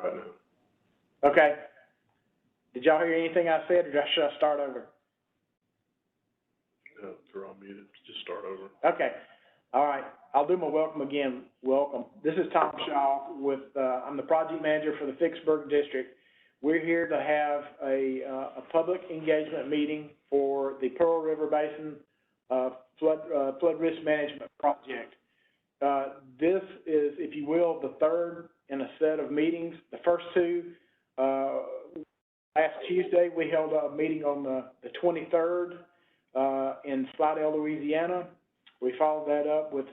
right now. Okay. Did y'all hear anything I said, or should I start over? No, they're all muted. Just start over. Okay. All right. I'll do my welcome again. Welcome. This is Tom Shaw with, I'm the project manager for the Vicksburg District. We're here to have a public engagement meeting for the Pearl River Basin flood risk management project. This is, if you will, the third in a set of meetings. The first two, last Tuesday, we held a meeting on the 23rd in Slidell, Louisiana. We followed that up with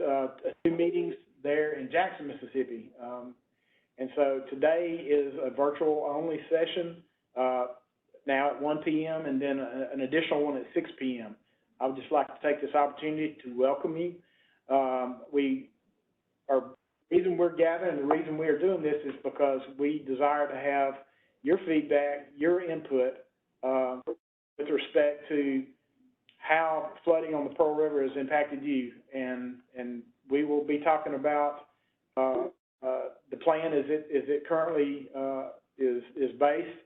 2 meetings there in Jackson, Mississippi. And so today is a virtual-only session now at 1 p.m. and then an additional one at 6 p.m. I would just like to take this opportunity to welcome you. The reason we're gathering, the reason we are doing this is because we desire to have your feedback, your input with respect to how flooding on the Pearl River has impacted you. And we will be talking about the plan as it currently is based.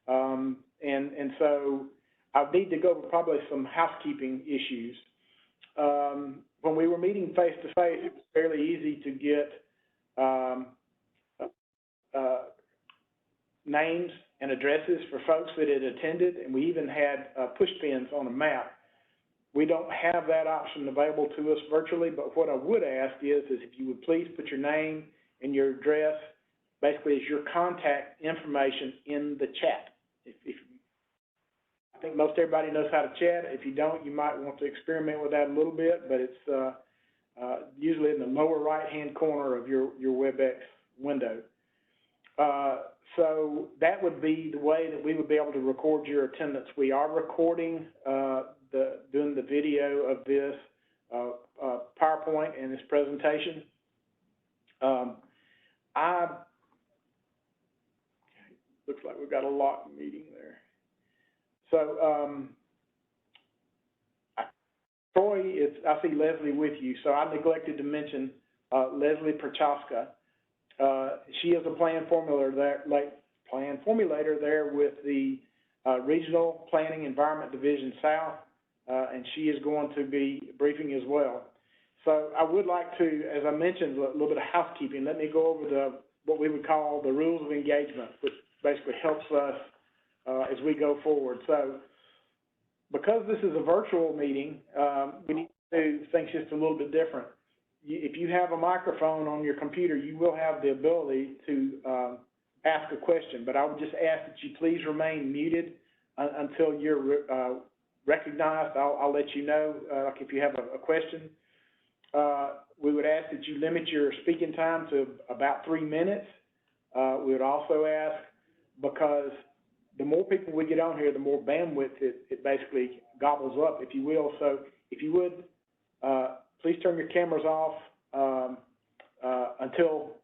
And so I need to go over probably some housekeeping issues. When we were meeting face to face, it was fairly easy to get names and addresses for folks that had attended, and we even had push pins on a map. We don't have that option available to us virtually, but what I would ask is if you would please put your name and your address, basically as your contact information in the chat. I think most everybody knows how to chat. If you don't, you might want to experiment with that a little bit, but it's usually in the lower right-hand corner of your WebEx window. So that would be the way that we would be able to record your attendance. We are recording doing the video of this PowerPoint and this presentation. Looks like we've got a lock meeting there. So Troy I see Leslie with you, so I neglected to mention Leslie Prochaska. She is a plan formulator there with the Regional Planning Environment Division South, and she is going to be briefing as well. So I would like to, as I mentioned, a little bit of housekeeping. Let me go over what we would call the rules of engagement, which basically helps us as we go forward. So because this is a virtual meeting, we need to do things just a little bit different. If you have a microphone on your computer, you will have the ability to ask a question, but I would just ask that you please remain muted until you're recognized. I'll let you know, like if you have a question. We would ask that you limit your speaking time to about 3 minutes. We would also ask, because the more people we get on here, the more bandwidth it basically gobbles up, if you will. So if you would, please turn your cameras off until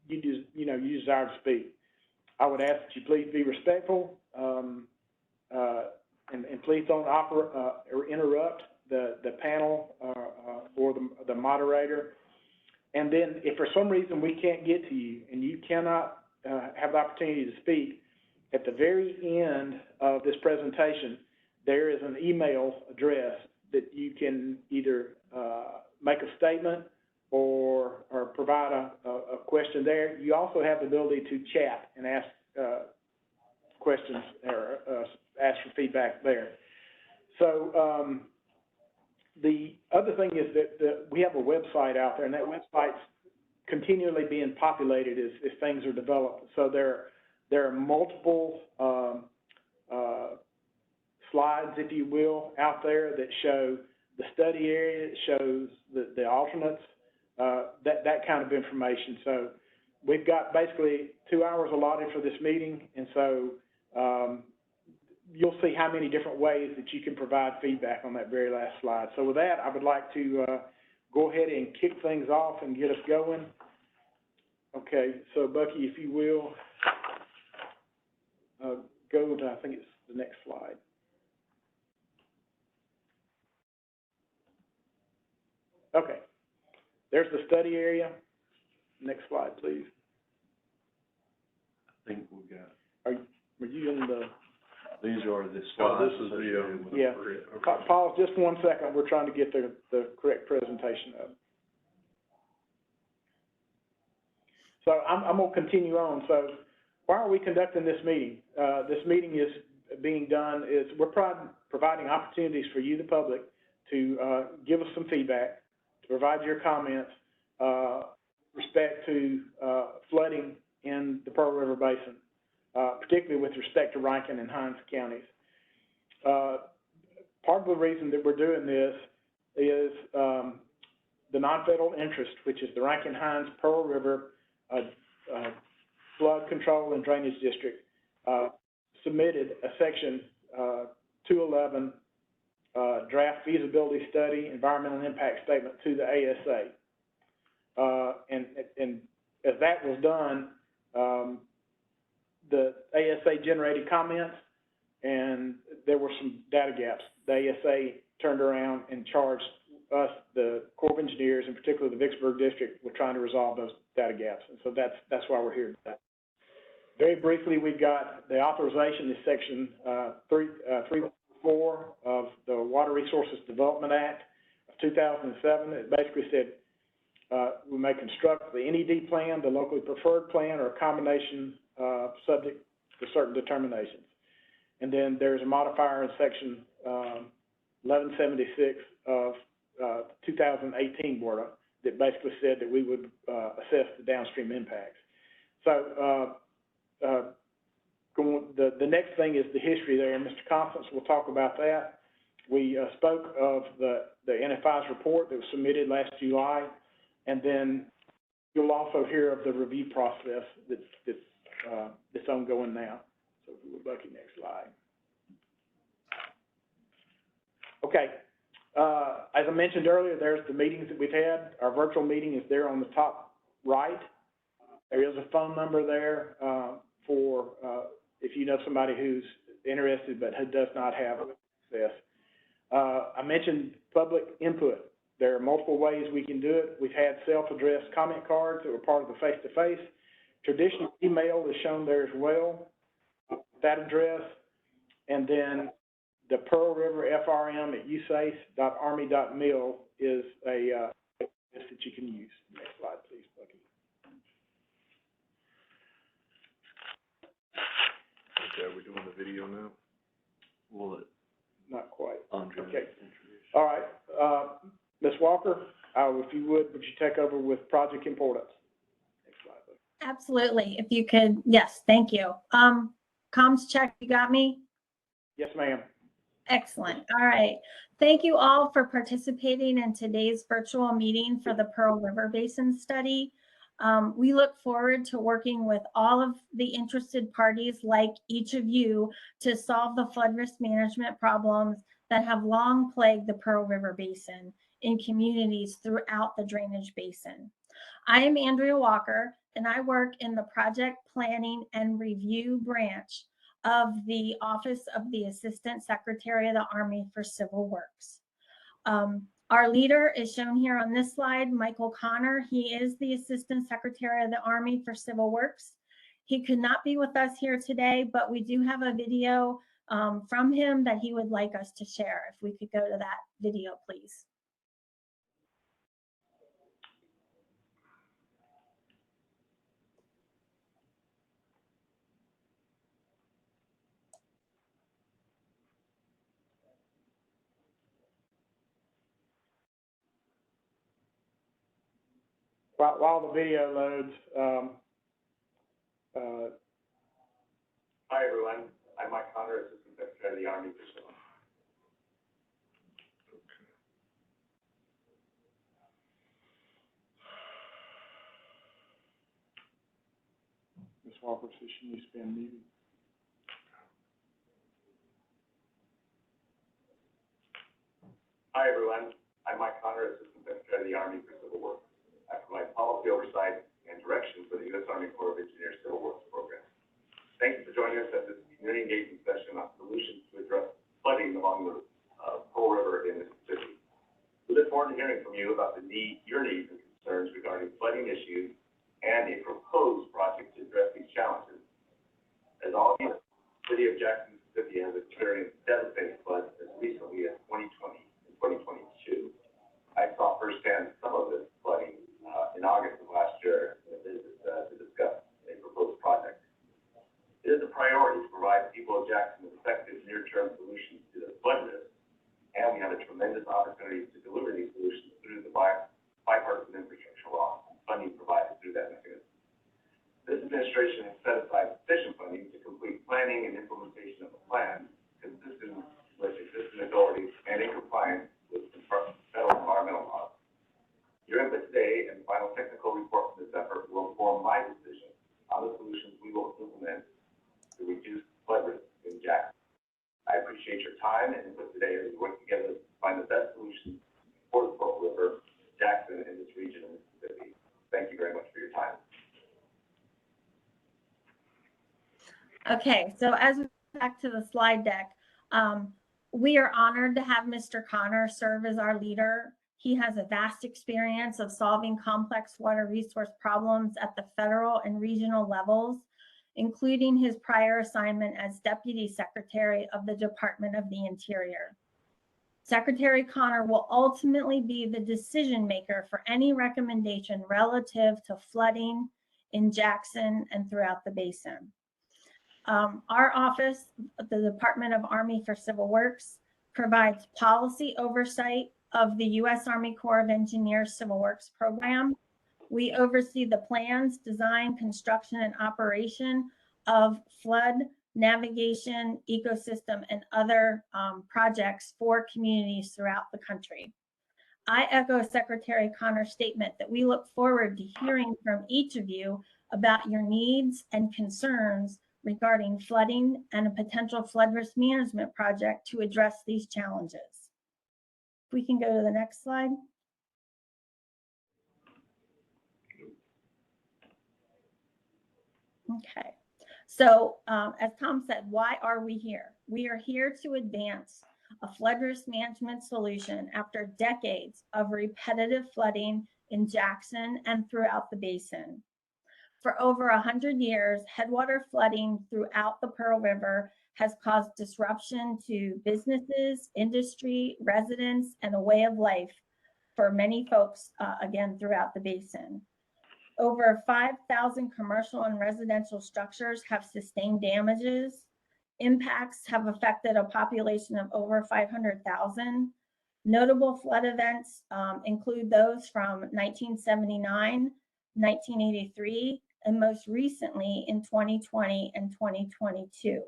you desire to speak. I would ask that you please be respectful and please don't or interrupt the panel or the moderator. And then if for some reason we can't get to you and you cannot have the opportunity to speak, at the very end of this presentation, there is an email address that you can either make a statement or provide a question there. You also have the ability to chat and ask questions or ask for feedback there. So the other thing is that we have a website out there, and that website's continually being populated as things are developed. So there are multiple slides, if you will, out there that show the study area, it shows the alternates, that kind of information. So we've got basically 2 hours allotted for this meeting, and so you'll see how many different ways that you can provide feedback on that very last slide. So with that, I would like to go ahead and kick things off and get us going. Okay, so Bucky, if you will, go to, I think it's the next slide. Okay, there's the study area. Next slide, please. think we got, Were you in the? these are the Oh, slides. this is the, associated with it. Yeah. Okay. Pause just 1 second. We're trying to get the correct presentation up. So I'm gonna continue on. So why are we conducting this meeting? This meeting is being done, we're providing opportunities for you, the public, to give us some feedback, to provide your comments, respect to flooding in the Pearl River Basin, particularly with respect to Rankin and Hinds counties. Part of the reason that we're doing this is the non-federal interest, which is the Rankin-Hinds Pearl River Flood Control and Drainage District, submitted a Section 211 draft feasibility study, environmental impact statement to the ASA. And as that was done, the ASA generated comments, and there were some data gaps. The ASA turned around and charged us, the Corps of Engineers, in particular the Vicksburg District, with trying to resolve those data gaps. And so that's why we're here today. Very briefly, we've got the authorization is Section 314 of the Water Resources Development Act of 2007. It basically said we may construct the NED plan, the locally preferred plan, or a combination subject to certain determinations. And then there's a modifier in Section 1176 of 2018 WRDA that basically said that we would assess the downstream impacts. So the next thing is the history there, and Mr. Constance will talk about that. We spoke of the NFI's report that was submitted last July, and then you'll also hear of the review process that's ongoing now. So if we would, Bucky, next slide. Okay. As I mentioned earlier, there's the meetings that we've had. Our virtual meeting is there on the top right. There is a phone number there for if you know somebody who's interested but who does not have access. I mentioned public input. There are multiple ways we can do it. We've had self-addressed comment cards that were part of the face-to-face. Traditional email is shown there as well, that address, and then the Pearl River FRM at USACE.army.mil is a list that you can use. Next slide, please, Bucky. Okay, we're doing the video now? Well, Not quite. Andre. Okay. All right. Ms. Walker, if you would you take over with project importance? Next slide, Bucky. Absolutely. If you could, yes, thank you. Comms check, you got me? Yes, ma'am. Excellent. All right. Thank you all for participating in today's virtual meeting for the Pearl River Basin study. We look forward to working with all of the interested parties like each of you to solve the flood risk management problems that have long plagued the Pearl River Basin in communities throughout the drainage basin. I am Andrea Walker, and I work in the Project Planning and Review branch of the Office of the Assistant Secretary of the Army for Civil Works. Our leader is shown here on this slide, Michael Connor. He is the Assistant Secretary of the Army for Civil Works. He could not be with us here today, but we do have a video from him that he would like us to share. If we could go to that video, please. While the video loads, hi everyone, I'm Mike Connor, Assistant Secretary of the Army for Civil. Ms. Walker says she needs to be unmuted. Hi everyone, I'm Mike Connor, Assistant Secretary of the Army for Civil Works. I provide policy oversight and direction for the U.S. Army Corps of Engineers Civil Works program. Thank you for joining us at this community engagement session on solutions to address flooding along the Pearl River in Mississippi. We look forward to hearing from you about your needs and concerns regarding flooding issues and a proposed project to address these challenges. As all you know, the city of Jackson, Mississippi has experienced devastating floods as recently as 2020 and 2022. I saw firsthand some of this flooding in August of last year in a visit to discuss a proposed project. It is a priority to provide people of Jackson with effective near-term solutions to the flood risk, and we have a tremendous opportunity to deliver these solutions through the bipartisan infrastructure law and funding provided through that mechanism. This administration has set aside sufficient funding to complete planning and implementation of a plan consistent with existing authorities and in compliance with federal environmental laws. Your input today and the final technical report from this effort will inform my decision on the solutions we will implement to reduce flood risk in Jackson. I appreciate your time and input today as we work together to find the best solutions for the Pearl River, Jackson, and this region of Mississippi. Thank you very much for your time. Okay, so as we go back to the slide deck, we are honored to have Mr. Connor serve as our leader. He has a vast experience of solving complex water resource problems at the federal and regional levels, including his prior assignment as Deputy Secretary of the Department of the Interior. Secretary Connor will ultimately be the decision maker for any recommendation relative to flooding in Jackson and throughout the basin. Our office, the Department of Army for Civil Works, provides policy oversight of the U.S. Army Corps of Engineers Civil Works program. We oversee the plans, design, construction, and operation of flood, navigation, ecosystem, and other projects for communities throughout the country. I echo Secretary Connor's statement that we look forward to hearing from each of you about your needs and concerns regarding flooding and a potential flood risk management project to address these challenges. If we can go to the next slide. Okay, so as Tom said, why are we here? We are here to advance a flood risk management solution after decades of repetitive flooding in Jackson and throughout the basin. For over 100 years, headwater flooding throughout the Pearl River has caused disruption to businesses, industry, residents, and a way of life for many folks, again, throughout the basin. Over 5,000 commercial and residential structures have sustained damages. Impacts have affected a population of over 500,000. Notable flood events include those from 1979, 1983, and most recently in 2020 and 2022.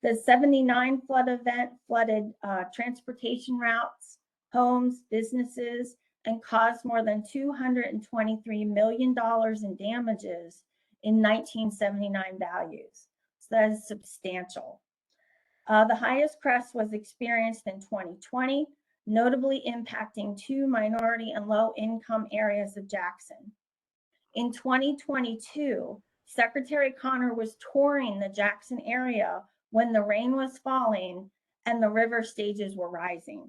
The 79 flood event flooded transportation routes, homes, businesses, and caused more than $223 million in damages in 1979 values. So that is substantial. The highest crest was experienced in 2020, notably impacting 2 minority and low-income areas of Jackson. In 2022, Secretary Connor was touring the Jackson area when the rain was falling and the river stages were rising.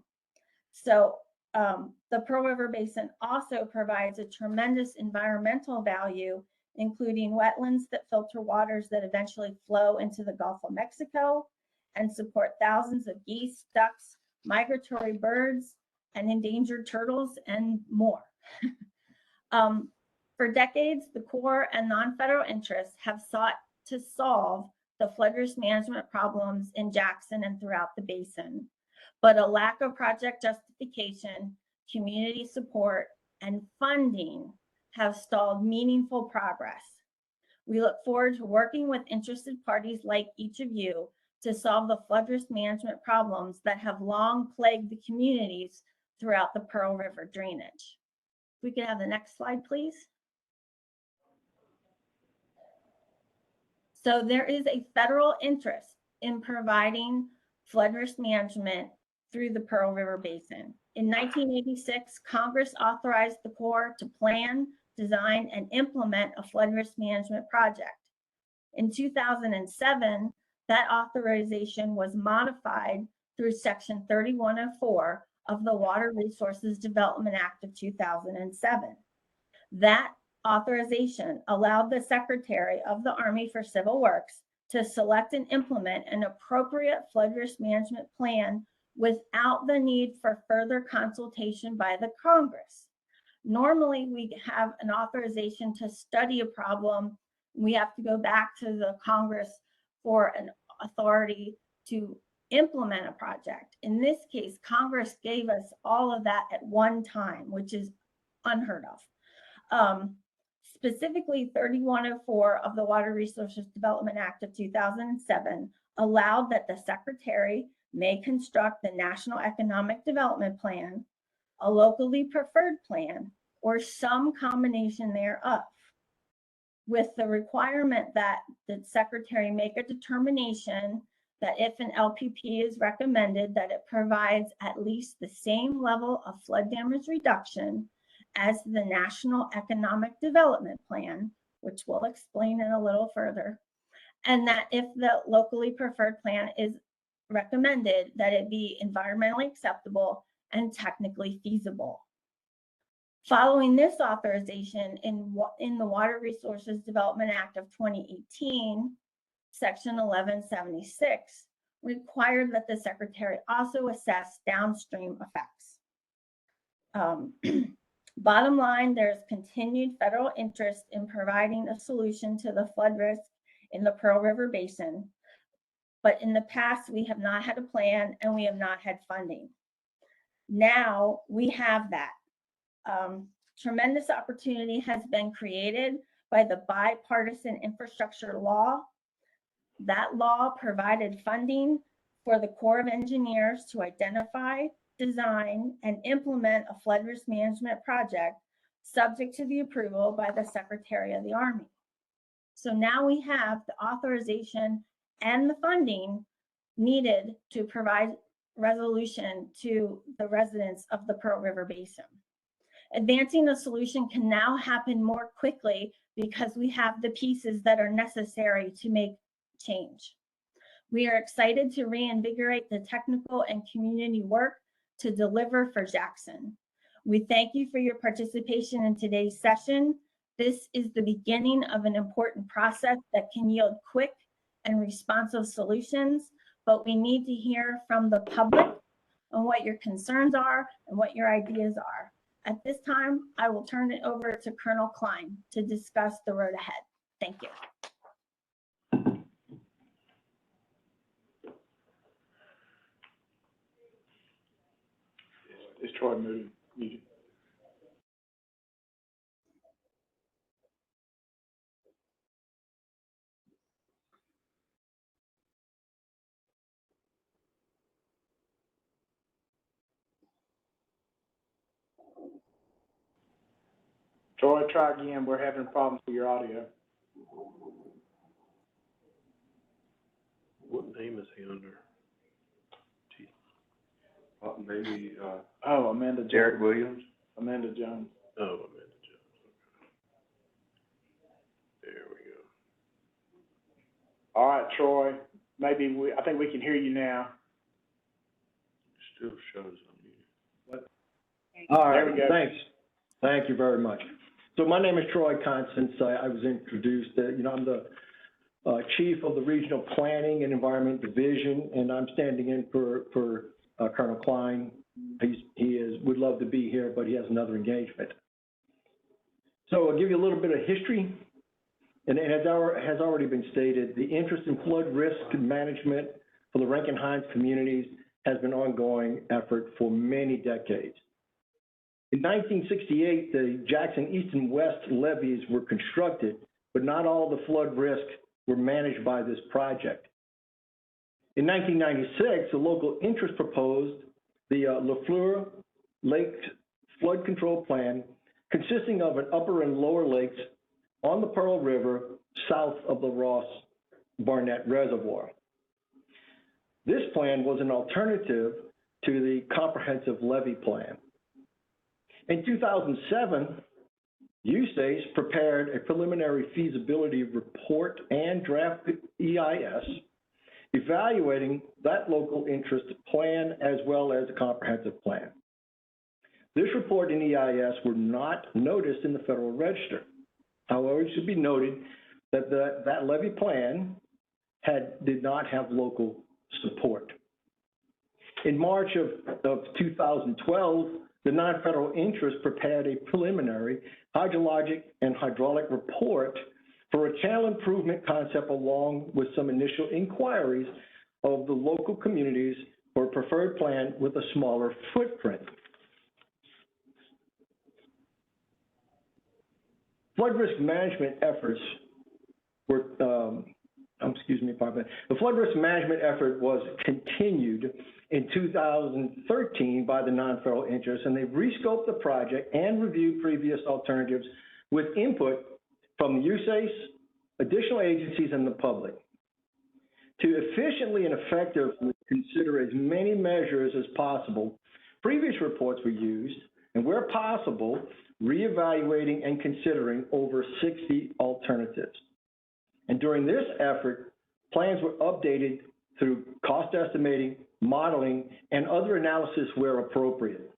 So the Pearl River Basin also provides a tremendous environmental value, including wetlands that filter waters that eventually flow into the Gulf of Mexico and support thousands of geese, ducks, migratory birds, and endangered turtles, and more. For decades, the Corps and non-federal interests have sought to solve the flood risk management problems in Jackson and throughout the basin, but a lack of project justification, community support, and funding have stalled meaningful progress. We look forward to working with interested parties like each of you to solve the flood risk management problems that have long plagued the communities throughout the Pearl River drainage. If we could have the next slide, please. So there is a federal interest in providing flood risk management through the Pearl River Basin. In 1986, Congress authorized the Corps to plan, design, and implement a flood risk management project. In 2007, that authorization was modified through Section 3104 of the Water Resources Development Act of 2007. That authorization allowed the Secretary of the Army for Civil Works to select and implement an appropriate flood risk management plan without the need for further consultation by the Congress. Normally, we have an authorization to study a problem. We have to go back to the Congress for an authority to implement a project. In this case, Congress gave us all of that at one time, which is unheard of. Specifically, 3104 of the Water Resources Development Act of 2007 allowed that the Secretary may construct the National Economic Development Plan, a locally preferred plan, or some combination thereof, with the requirement that the Secretary make a determination that if an LPP is recommended, that it provides at least the same level of flood damage reduction as the National Economic Development Plan, which we'll explain in a little further, and that if the locally preferred plan is recommended, that it be environmentally acceptable and technically feasible. Following this authorization in the Water Resources Development Act of 2018, Section 1176 required that the Secretary also assess downstream effects. Bottom line, there's continued federal interest in providing a solution to the flood risk in the Pearl River Basin, but in the past, we have not had a plan and we have not had funding. Now we have that. Tremendous opportunity has been created by the bipartisan infrastructure law. That law provided funding for the Corps of Engineers to identify, design, and implement a flood risk management project subject to the approval by the Secretary of the Army. So now we have the authorization and the funding needed to provide resolution to the residents of the Pearl River Basin. Advancing a solution can now happen more quickly because we have the pieces that are necessary to make change. We are excited to reinvigorate the technical and community work to deliver for Jackson. We thank you for your participation in today's session. This is the beginning of an important process that can yield quick and responsive solutions, but we need to hear from the public on what your concerns are and what your ideas are. At this time, I will turn it over to Colonel Klein to discuss the road ahead. Thank you. Is Troy moving? Troy, try again. We're having problems with your audio. What name is he under? Maybe, Oh, Amanda Jones. Derek Williams? Amanda Jones. oh, Amanda Jones, okay. There we go. All right, Troy. Maybe I think we can hear you now. Still shows on you. All There right, we go. thanks. Thank you very much. So my name is Troy Constance. I was introduced, I'm the chief of the Regional Planning and Environment Division, and I'm standing in for Colonel Klein. Would love to be here, but he has another engagement. So I'll give you a little bit of history. And it has already been stated, the interest in flood risk management for the Rankin-Hines communities has been an ongoing effort for many decades. In 1968, the Jackson East and West levees were constructed, but not all the flood risk were managed by this project. In 1996, the local interest proposed the Lafleur Lake Flood Control Plan, consisting of an upper and lower lakes on the Pearl River south of the Ross Barnett Reservoir. This plan was an alternative to the comprehensive levee plan. In 2007, USACE prepared a preliminary feasibility report and draft EIS, evaluating that local interest plan as well as a comprehensive plan. This report and EIS were not noticed in the Federal Register. However, it should be noted that that levee plan did not have local support. In March of 2012, the non-federal interest prepared a preliminary hydrologic and hydraulic report for a channel improvement concept, along with some initial inquiries of the local communities for a preferred plan with a smaller footprint. Flood risk management efforts were, the flood risk management effort was continued in 2013 by the non-federal interest, and they've rescoped the project and reviewed previous alternatives with input from the USACE, additional agencies, and the public. To efficiently and effectively consider as many measures as possible, previous reports were used, and where possible, reevaluating and considering over 60 alternatives. And during this effort, plans were updated through cost estimating, modeling, and other analysis where appropriate.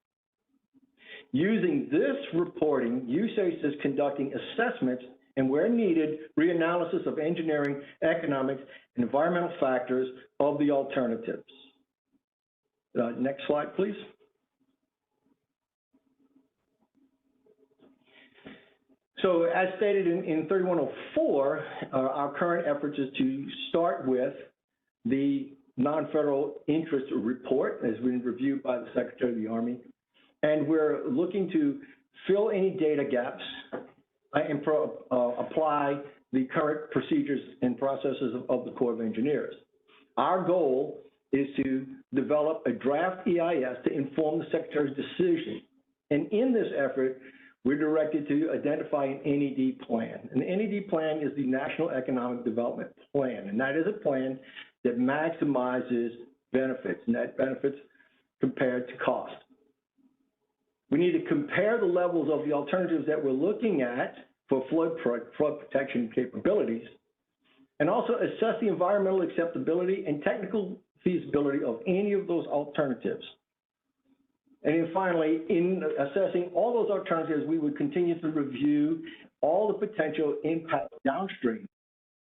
Using this reporting, USACE is conducting assessments and, where needed, reanalysis of engineering, economics, and environmental factors of the alternatives. Next slide, please. So as stated in 3104, our current efforts is to start with the non-federal interest report, as been reviewed by the Secretary of the Army, and we're looking to fill any data gaps and apply the current procedures and processes of the Corps of Engineers. Our goal is to develop a draft EIS to inform the Secretary's decision, and in this effort, we're directed to identify an NED plan. An NED plan is the National Economic Development Plan, and that is a plan that maximizes benefits, net benefits compared to cost. We need to compare the levels of the alternatives that we're looking at for flood protection capabilities, and also assess the environmental acceptability and technical feasibility of any of those alternatives. And then finally, in assessing all those alternatives, we would continue to review all the potential impacts downstream.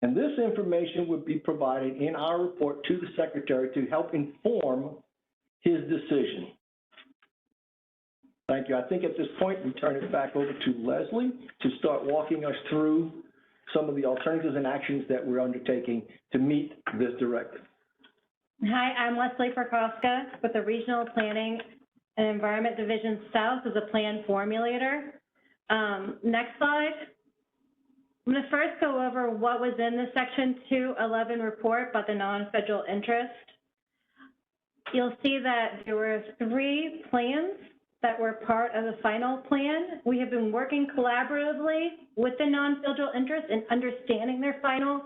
And this information would be provided in our report to the Secretary to help inform his decision. Thank you. I think at this point, we turn it back over to Leslie to start walking us through some of the alternatives and actions that we're undertaking to meet this directive. Hi, I'm Leslie Prokowska with the Regional Planning and Environment Division South as a plan formulator. Next slide. I'm going to first go over what was in the Section 211 report about the non-federal interest. You'll see that there were 3 plans that were part of the final plan. We have been working collaboratively with the non-federal interest in understanding their final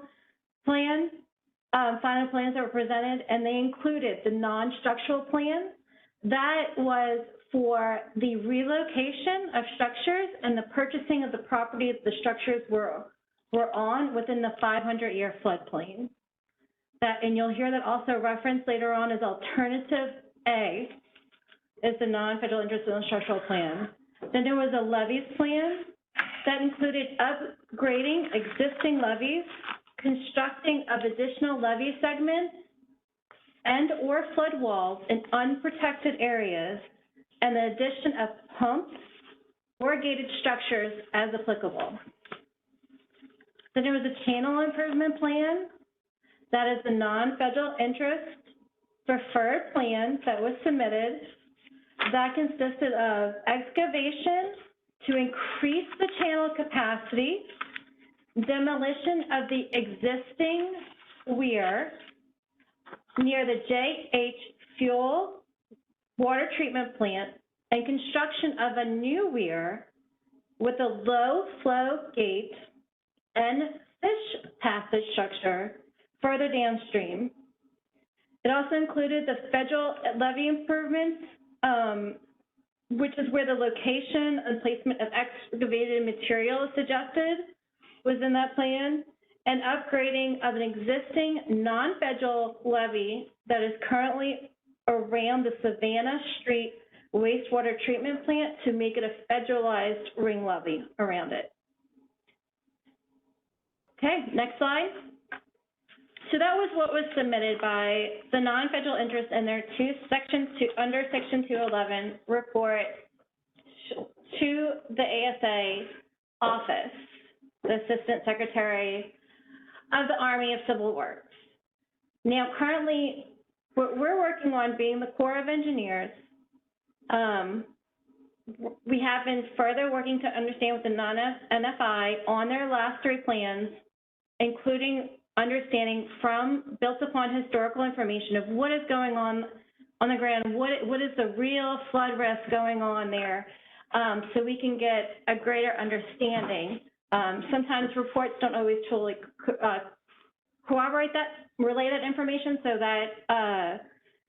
plans that were presented, and they included the non-structural plan. That was for the relocation of structures and the purchasing of the property that the structures were on within the 500-year floodplain. And you'll hear that also referenced later on as Alternative A, is the non-federal interest in the structural plan. Then there was a levees plan that included upgrading existing levees, constructing of additional levee segments, and or flood walls in unprotected areas, and the addition of pumps or gated structures as applicable. Then there was a channel improvement plan. That is the non-federal interest preferred plan that was submitted. That consisted of excavation to increase the channel capacity, demolition of the existing weir near the JH Fuel water treatment plant, and construction of a new weir with a low flow gate and fish passage structure further downstream. It also included the federal levee improvements, which is where the location and placement of excavated material is suggested, was in that plan, and upgrading of an existing non-federal levee that is currently around the Savannah Street wastewater treatment plant to make it a federalized ring levee around it. Okay, next slide. So that was what was submitted by the non-federal interest in their under Section 211 report to the ASA office, the Assistant Secretary of the Army of Civil Works. Now, currently, what we're working on, being the Corps of Engineers, we have been further working to understand with the non-NFI on their last 3 plans, including understanding built upon historical information of what is going on the ground, what is the real flood risk going on there, so we can get a greater understanding. Sometimes reports don't always totally corroborate that, relay that information, so that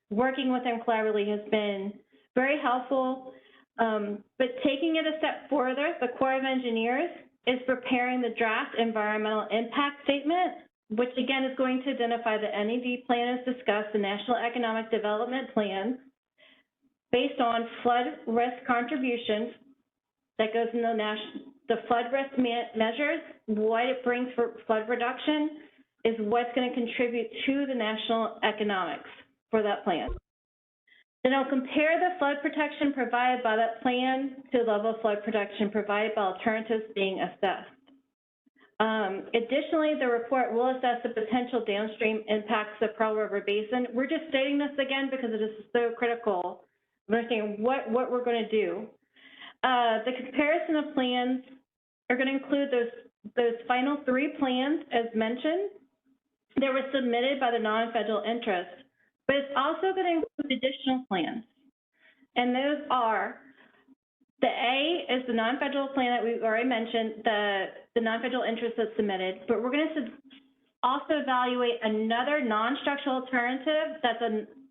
working with them collaboratively has been very helpful. But taking it a step further, the Corps of Engineers is preparing the draft environmental impact statement, which again is going to identify the NED plan as discussed, the National Economic Development Plan, based on flood risk contributions that goes in the flood risk measures, what it brings for flood reduction is what's going to contribute to the national economics for that plan. Then I'll compare the flood protection provided by that plan to the level of flood protection provided by alternatives being assessed. Additionally, the report will assess the potential downstream impacts of Pearl River Basin. We're just stating this again because it is so critical of understanding what we're going to do. The comparison of plans are going to include those final 3 plans, as mentioned, that were submitted by the non-federal interest, but it's also going to include additional plans. And those are, the A is the non-federal plan that we've already mentioned, the non-federal interest that's submitted, but we're going to also evaluate another non-structural alternative that's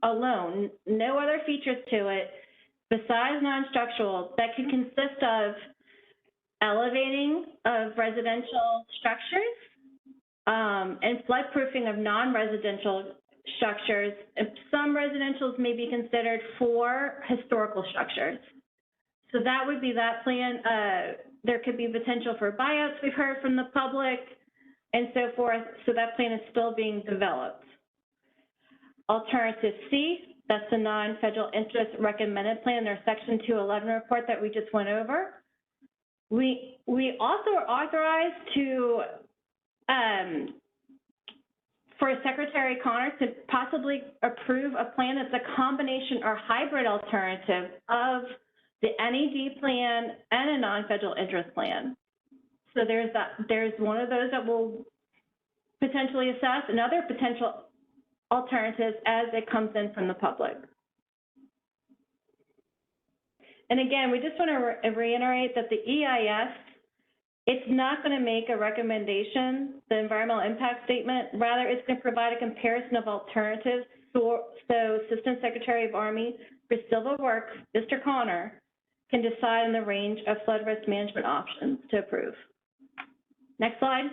alone, no other features to it, besides non-structural, that can consist of elevating of residential structures and flood-proofing of non-residential structures. Some residentials may be considered for historical structures. So that would be that plan. There could be potential for buyouts, we've heard from the public, and so forth. So that plan is still being developed. Alternative C, that's the non-federal interest recommended plan, their Section 211 report that we just went over. We also are authorized to, for Secretary Connor to possibly approve a plan that's a combination or hybrid alternative of the NED plan and a non-federal interest plan. So there's one of those that will potentially assess, and other potential alternatives as it comes in from the public. And again, we just want to reiterate that the EIS, it's not going to make a recommendation, the environmental impact statement. Rather, it's going to provide a comparison of alternatives. So Assistant Secretary of Army for Civil Works, Mr. Connor, can decide on the range of flood risk management options to approve. Next slide.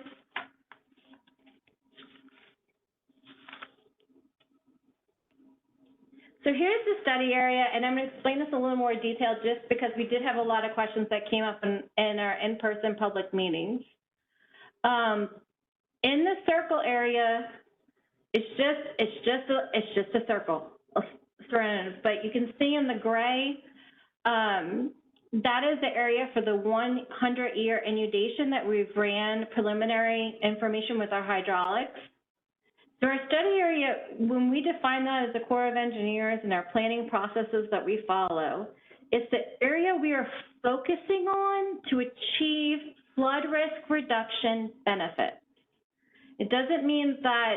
So here's the study area, and I'm going to explain this in a little more detail just because we did have a lot of questions that came up in our in-person public meetings. In the circle area, it's just a circle, but you can see in the gray, that is the area for the 100-year inundation that we've ran preliminary information with our hydraulics. So our study area, when we define that as the Corps of Engineers and our planning processes that we follow, it's the area we are focusing on to achieve flood risk reduction benefits. It doesn't mean that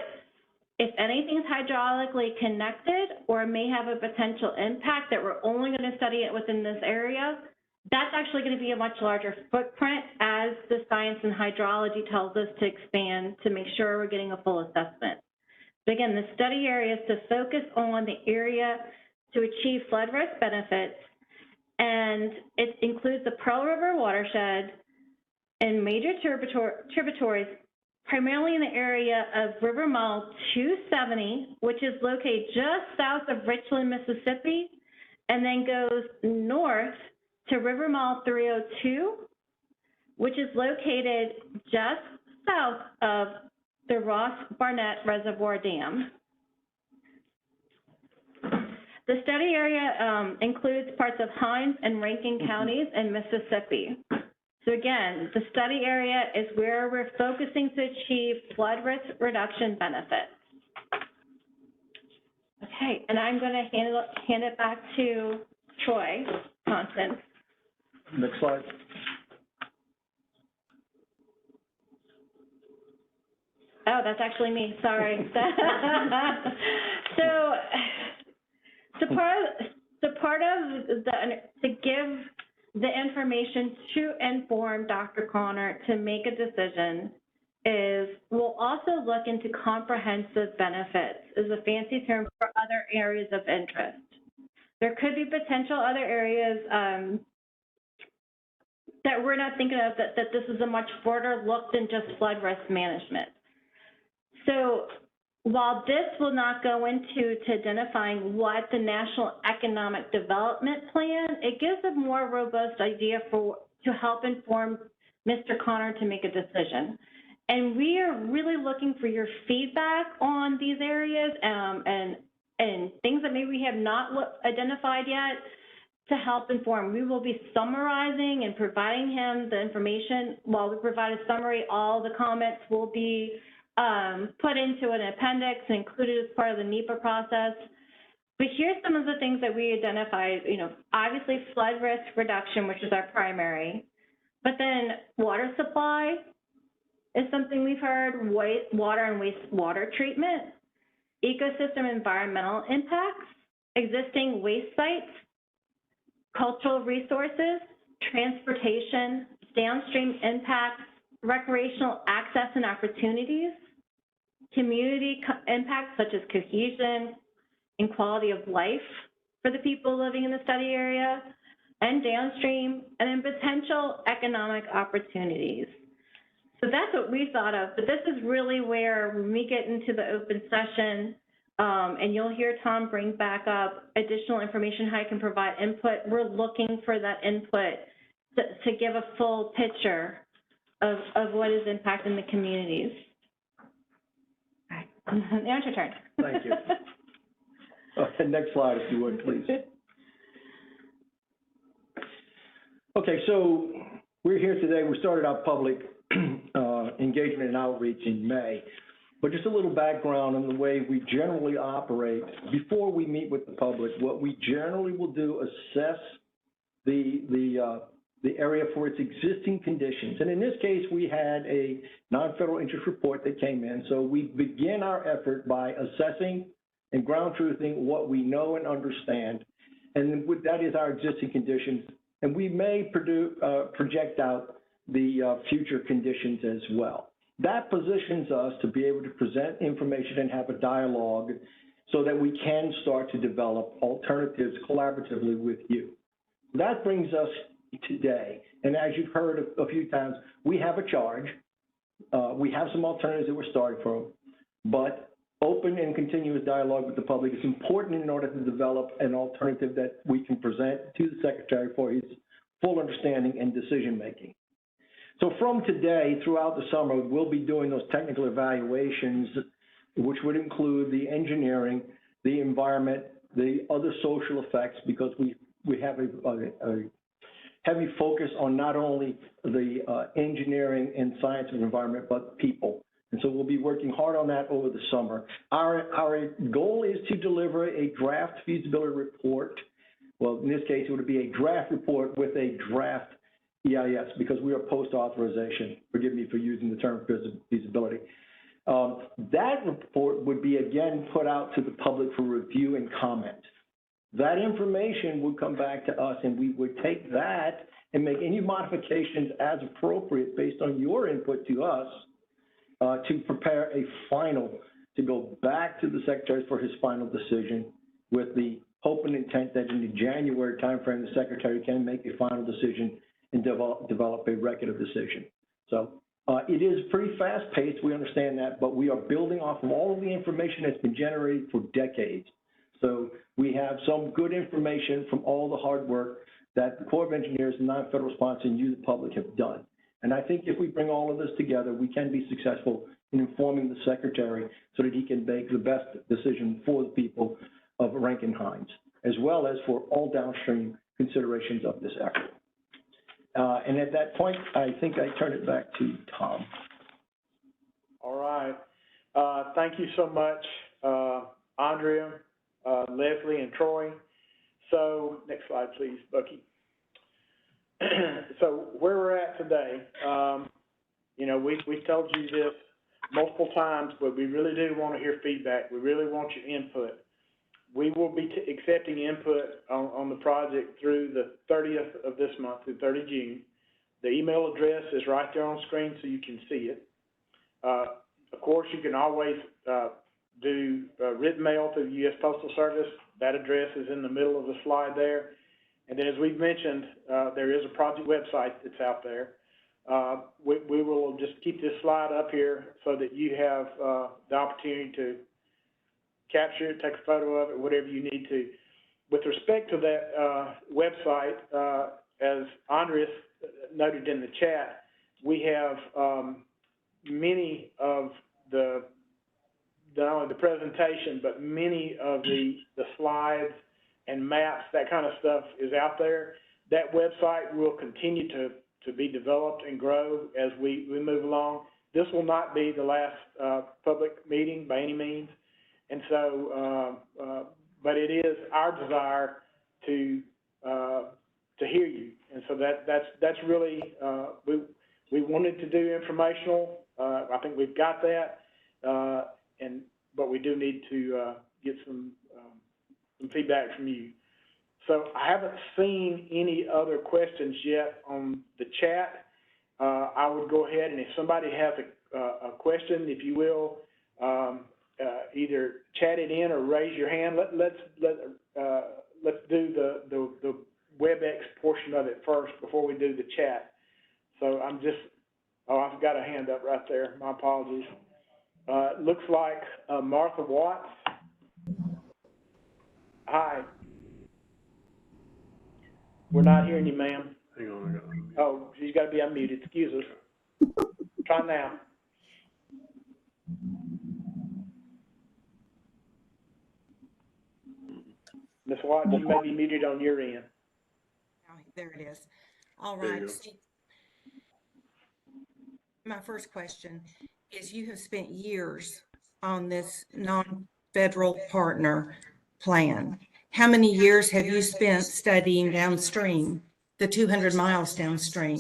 if anything's hydraulically connected or may have a potential impact that we're only going to study it within this area. That's actually going to be a much larger footprint as the science and hydrology tells us to expand to make sure we're getting a full assessment. But again, the study area is to focus on the area to achieve flood risk benefits, and it includes the Pearl River watershed and major tributaries, primarily in the area of River Mile 270, which is located just south of Richland, Mississippi, and then goes north to River Mile 302, which is located just south of the Ross Barnett Reservoir Dam. The study area includes parts of Hinds and Rankin counties in Mississippi. So again, the study area is where we're focusing to achieve flood risk reduction benefits. Okay, and I'm going to hand it back to Troy Constance. Next slide. Oh, that's actually me, sorry. Part of to give the information to inform Dr. Connor to make a decision is we'll also look into comprehensive benefits, is a fancy term for other areas of interest. There could be potential other areas that we're not thinking of, that this is a much broader look than just flood risk management. So while this will not go into identifying what the National Economic Development Plan, it gives a more robust idea to help inform Mr. Connor to make a decision. And we are really looking for your feedback on these areas and things that maybe we have not identified yet to help inform. We will be summarizing and providing him the information. While we provide a summary, all the comments will be put into an appendix and included as part of the NEPA process. But here's some of the things that we identified, obviously flood risk reduction, which is our primary, but then water supply is something we've heard, water and wastewater treatment, ecosystem environmental impacts, existing waste sites, cultural resources, transportation, downstream impacts, recreational access and opportunities, community impacts such as cohesion and quality of life for the people living in the study area, and downstream, and then potential economic opportunities. So that's what we thought of, but this is really where when we get into the open session, and you'll hear Tom bring back up additional information, how you can provide input. We're looking for that input to give a full picture of what is impacting the communities. All right, now it's your turn. Thank you. Next slide, if you would, please. Okay, so we're here today. We started our public engagement and outreach in May, but just a little background on the way we generally operate. Before we meet with the public, what we generally will do, assess the area for its existing conditions. And in this case, we had a non-federal interest report that came in. So we begin our effort by assessing and ground truthing what we know and understand. And that is our existing conditions. And we may project out the future conditions as well. That positions us to be able to present information and have a dialogue so that we can start to develop alternatives collaboratively with you. That brings us today. And as you've heard a few times, we have a charge. We have some alternatives that we're starting from, but open and continuous dialogue with the public is important in order to develop an alternative that we can present to the Secretary for his full understanding and decision-making. So from today, throughout the summer, we'll be doing those technical evaluations, which would include the engineering, the environment, the other social effects, because we have a heavy focus on not only the engineering and science of environment, but people. And so we'll be working hard on that over the summer. Our goal is to deliver a draft feasibility report. Well, in this case, it would be a draft report with a draft EIS, because we are post-authorization. Forgive me for using the term feasibility. That report would be, again, put out to the public for review and comment. That information would come back to us, and we would take that and make any modifications as appropriate based on your input to us to prepare a final, to go back to the Secretary for his final decision, with the hope and intent that in the January timeframe, the Secretary can make a final decision and develop a record of decision. So it is pretty fast-paced, we understand that, but we are building off of all of the information that's been generated for decades. So we have some good information from all the hard work that the Corps of Engineers, the non-federal sponsor, and you, the public, have done. And I think if we bring all of this together, we can be successful in informing the secretary so that he can make the best decision for the people of Rankin Hines, as well as for all downstream considerations of this effort. And at that point, I think I turn it back to Tom. All right. Thank you so much, Andrea, Leslie, and Troy. So, next slide, please, Bucky. So, where we're at today, you know, we've told you this multiple times, but we really do want to hear feedback. We really want your input. We will be accepting input on the project through the 30th of this month, through 30 June. The email address is right there on screen so you can see it. Of course, you can always do written mail through the U.S. Postal Service. That address is in the middle of the slide there. And then, as we've mentioned, there is a project website that's out there. We will just keep this slide up here so that you have the opportunity to capture it, take a photo of it, whatever you need to. With respect to that website, as Andres noted in the chat, we have many of not only the presentation, but many of the slides and maps, that kind of stuff is out there. That website will continue to be developed and grow as we move along. This will not be the last public meeting by any means. And so, but it is our desire to hear you. And so that's really, we wanted to do informational. I think we've got that. But we do need to get some feedback from you. So I haven't seen any other questions yet on the chat. I would go ahead, and if somebody has a question, if you will, either chat it in or raise your hand. Let's do the WebEx portion of it first before we do the chat. So I've got a hand up right there. My apologies. Looks like Martha Watts. Hi. We're not hearing you, ma'am. Hang on, I got it. Oh, she's got to be unmuted. Excuse us. Try now. Ms. Watts, you may be muted on your end. Oh, there it is. All There you right. go. See, my first question is, you have spent years on this non-federal partner plan. How many years have you spent studying downstream, the 200 miles downstream?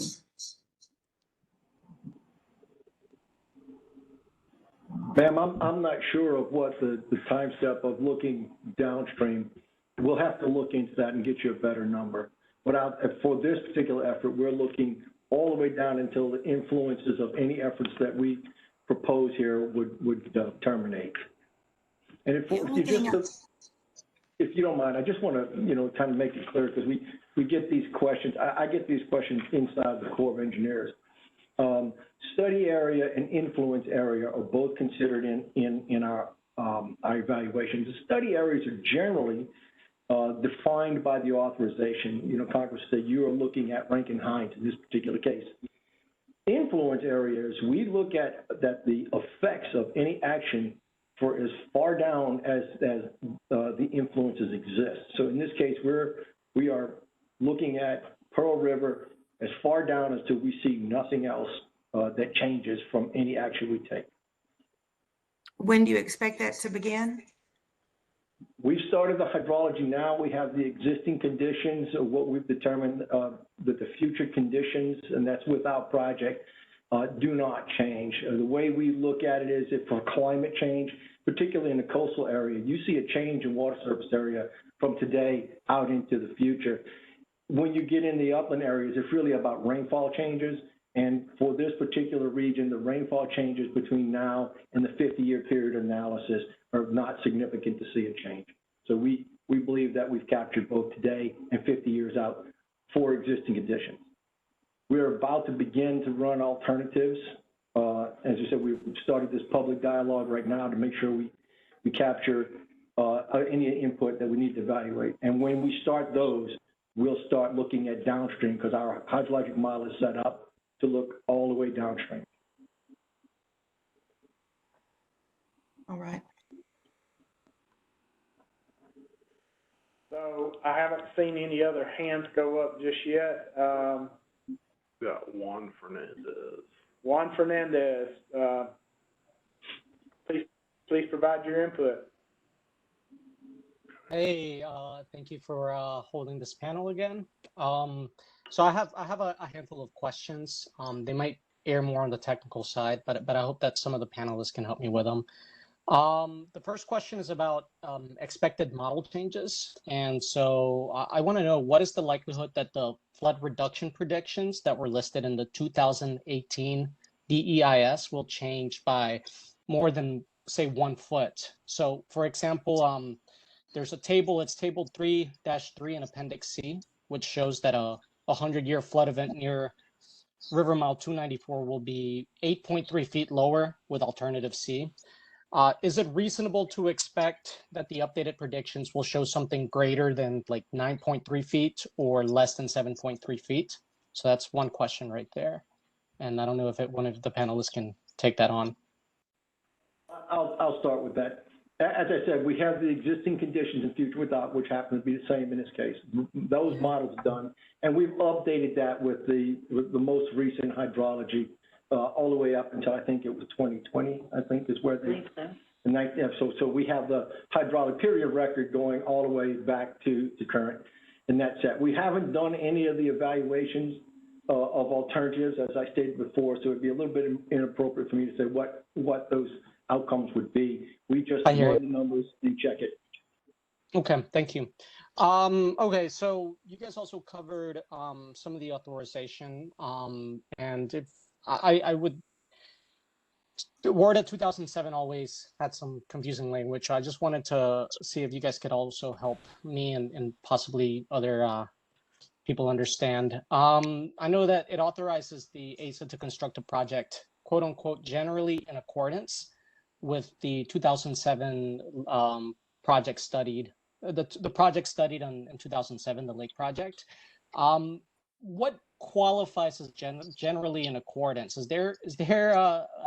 Ma'am, I'm not sure of what the time step of looking downstream. We'll have to look into that and get you a better number. But for this particular effort, we're looking all the way down until the influences of any efforts that we propose here would terminate. And if you don't mind, I just want to, kind of make it clear, because we get these questions. I get these questions inside the Corps of Engineers. Study area and influence area are both considered in our evaluations. The study areas are generally defined by the authorization. Congress said you are looking at Rankin Hines in this particular case. Influence areas, we look at that the effects of any action for as far down as the influences exist. So in this case, we are looking at Pearl River as far down as till we see nothing else that changes from any action we take. When do you expect that to begin? We've started the hydrology now. We have the existing conditions of what we've determined that the future conditions, and that's with our project, do not change. The way we look at it is if for climate change, particularly in the coastal area, you see a change in water surface area from today out into the future. When you get in the upland areas, it's really about rainfall changes. And for this particular region, the rainfall changes between now and the 50-year period analysis are not significant to see a change. So we believe that we've captured both today and 50 years out for existing conditions. We're about to begin to run alternatives. As you said, we've started this public dialogue right now to make sure we capture any input that we need to evaluate. And when we start those, we'll start looking at downstream, because our hydrologic model is set up to look all the way downstream. All right. So I haven't seen any other hands go up just yet. We got Juan Fernandez. Juan Fernandez, please provide your input. Hey, thank you for holding this panel again. So I have a handful of questions. They might err more on the technical side, but I hope that some of the panelists can help me with them. The first question is about expected model changes. And so I want to know, what is the likelihood that the flood reduction predictions that were listed in the 2018 DEIS will change by more than, say, 1 foot? So for example, there's a table, it's table 3-3 in Appendix C, which shows that a 100-year flood event near River Mile 294 will be 8.3 feet lower with alternative C. Is it reasonable to expect that the updated predictions will show something greater than like 9.3 feet or less than 7.3 feet? So that's one question right there. And I don't know if one of the panelists can take that on. I'll start with that. As I said, we have the existing conditions in future without, which happen to be the same in this case. Those models done, and we've updated that with the most recent hydrology all the way up until I think it was 2020. I think is where they. So we have the hydraulic period record going all the way back to current, and that's it. We haven't done any of the evaluations of alternatives, as I stated before. So it'd be a little bit inappropriate for me to say what those outcomes would be. We just run the numbers and check it. Okay, thank you. Okay, so you guys also covered some of the authorization, and if I would, the word at 2007 always had some confusing language. I just wanted to see if you guys could also help me and possibly other people understand. I know that it authorizes the ASA to construct a project, quote unquote, generally in accordance with the 2007 project studied, the project studied in 2007, the Lake Project. What qualifies as generally in accordance? Is there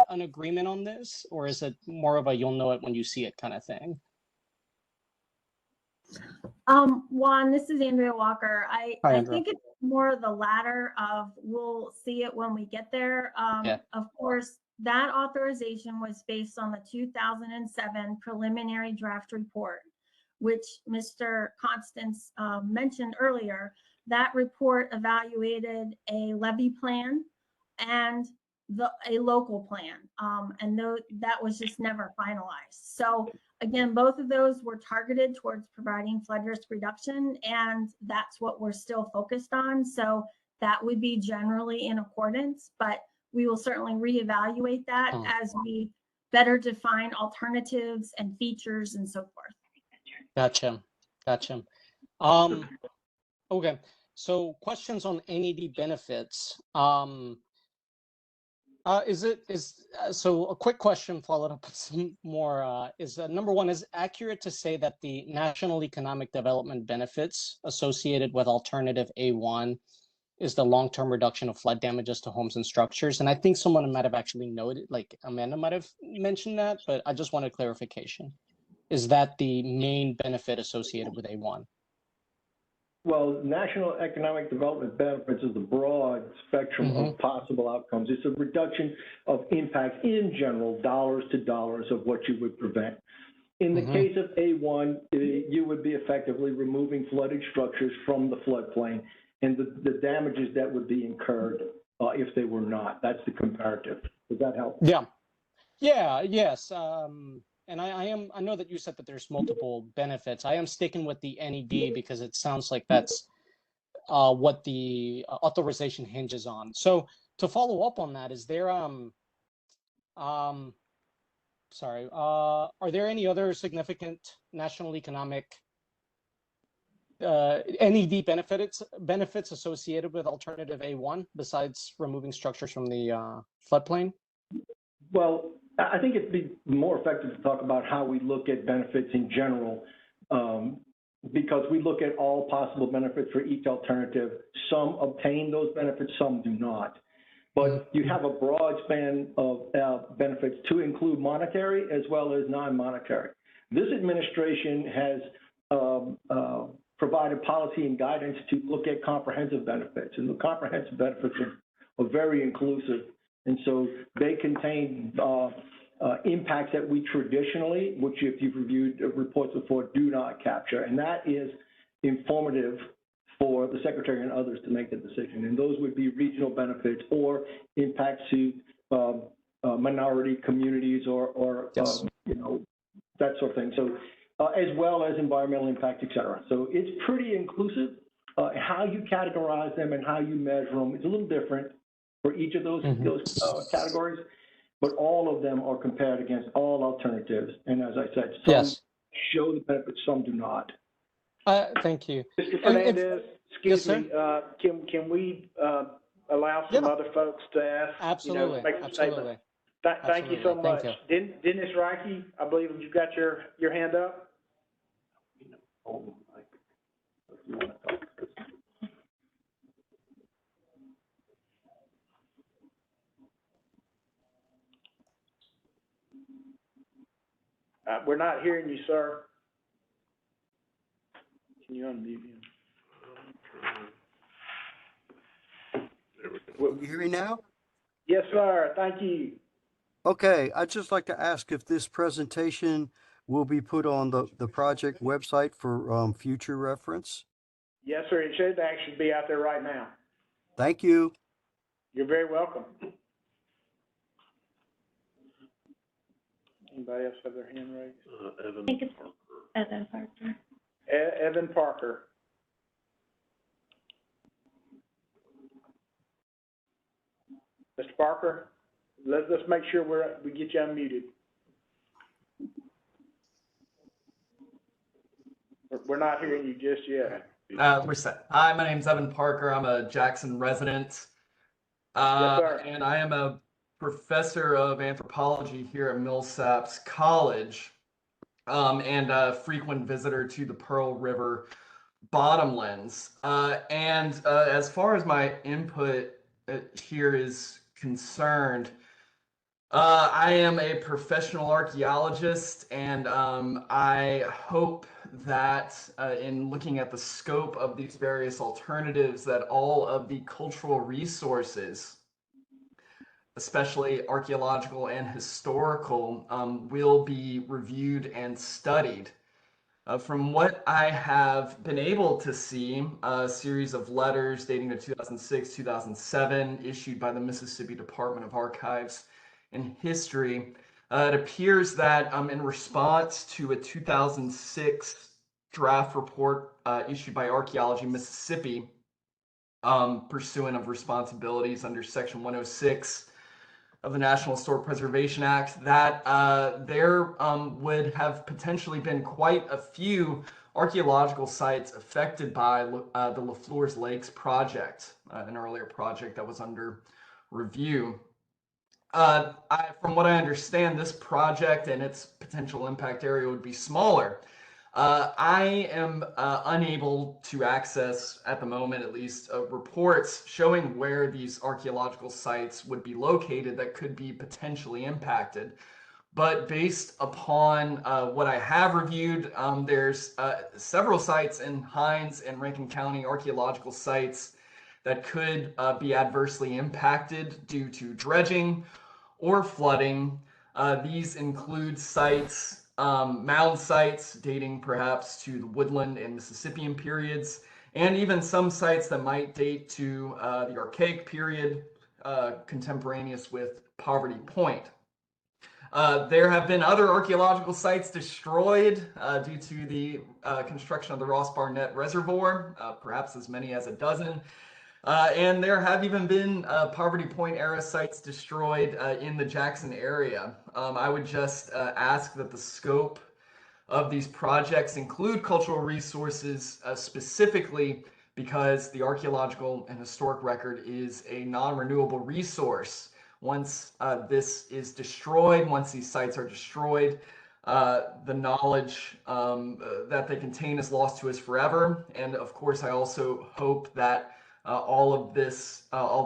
an agreement on this, or is it more of a you'll know it when you see it kind of thing? Juan, this is Andrea Walker. Hi, I think it's more the latter of we'll see it when we get there. Of course, that authorization was based on the 2007 preliminary draft report, which Mr. Constance mentioned earlier. That report evaluated a levee plan and a local plan, and that was just never finalized. So again, both of those were targeted towards providing flood risk reduction, and that's what we're still focused on. So that would be generally in accordance, but we will certainly reevaluate that as we better define alternatives and features and so forth. Gotcha. Okay, so questions on NED benefits. So a quick question followed up with some more, number one, is it accurate to say that the national economic development benefits associated with alternative A1 is the long-term reduction of flood damages to homes and structures? And I think someone might have actually noted, like Amanda might have mentioned that, but I just wanted clarification. Is that the main benefit associated with A1? Well, national economic development benefits is the broad spectrum of possible outcomes. It's a reduction of impact in general, dollars to dollars of what you would prevent. In the case of A1, you would be effectively removing flooded structures from the floodplain and the damages that would be incurred if they were not. That's the comparative. Does that help? Yes. And I know that you said that there's multiple benefits. I am sticking with the NED because it sounds like that's what the authorization hinges on. So to follow up on that, is there are there any other significant national economic NED benefits associated with alternative A1 besides removing structures from the floodplain? Well, I think it'd be more effective to talk about how we look at benefits in general, because we look at all possible benefits for each alternative. Some obtain those benefits, some do not. But you have a broad span of benefits to include monetary as well as non-monetary. This administration has provided policy and guidance to look at comprehensive benefits, and the comprehensive benefits are very inclusive. And so they contain impacts that we traditionally, which if you've reviewed reports before, do not capture. And that is informative for the secretary and others to make the decision. And those would be regional benefits or impacts to minority communities or Yes. you know, that sort of thing. So as well as environmental impact, et cetera. So it's pretty inclusive. How you categorize them and how you measure them is a little different for each of those categories, but all of them are compared against all alternatives. And as I said, some Yes. show the benefits, some do not. Thank you. Mr. Fernandez, excuse Yes, me, can we allow some Yeah. other folks to ask? Absolutely, make a statement? absolutely. Thank you so Absolutely. much. Thank Dennis Reike, I believe you've got your hand up. We're not hearing you, sir. Can you unmute him? There we go. Can you hear me now? Yes, sir. Thank you. Okay, I'd just like to ask if this presentation will be put on the project website for future reference. Yes, sir. It should actually be out there right now. Thank you. You're very welcome. Anybody else have their hand raised? Evan I think it's Parker. Evan Parker. Evan Parker. Mr. Parker, let's make sure we get you unmuted. We're not hearing you just yet. We're set. Hi, my name's Evan Parker. I'm a Jackson resident. Yes, sir. And I am a professor of anthropology here at Millsaps College, and a frequent visitor to the Pearl River bottomlands. As far as my input here is concerned, I am a professional archaeologist, and I hope that in looking at the scope of these various alternatives, that all of the cultural resources, especially archaeological and historical, will be reviewed and studied. From what I have been able to see, a series of letters dating to 2006, 2007, issued by the Mississippi Department of Archives and History, it appears that in response to a 2006 draft report issued by Archaeology Mississippi, pursuant of responsibilities under Section 106 of the National Historic Preservation Act, that there would have potentially been quite a few archaeological sites affected by the LaFleur's Lakes project, an earlier project that was under review. From what I understand, this project and its potential impact area would be smaller. I am unable to access, at the moment at least, reports showing where these archaeological sites would be located that could be potentially impacted. But based upon what I have reviewed, there's several sites in Hinds and Rankin County, archaeological sites that could be adversely impacted due to dredging or flooding. These include sites, mound sites dating perhaps to the Woodland and Mississippian periods, and even some sites that might date to the Archaic period, contemporaneous with Poverty Point. There have been other archaeological sites destroyed due to the construction of the Ross Barnett Reservoir, perhaps as many as a dozen. And there have even been Poverty Point era sites destroyed in the Jackson area. I would just ask that the scope of these projects include cultural resources, specifically because the archaeological and historic record is a non-renewable resource. Once this is destroyed, once these sites are destroyed, the knowledge that they contain is lost to us forever. And of course, I also hope that all these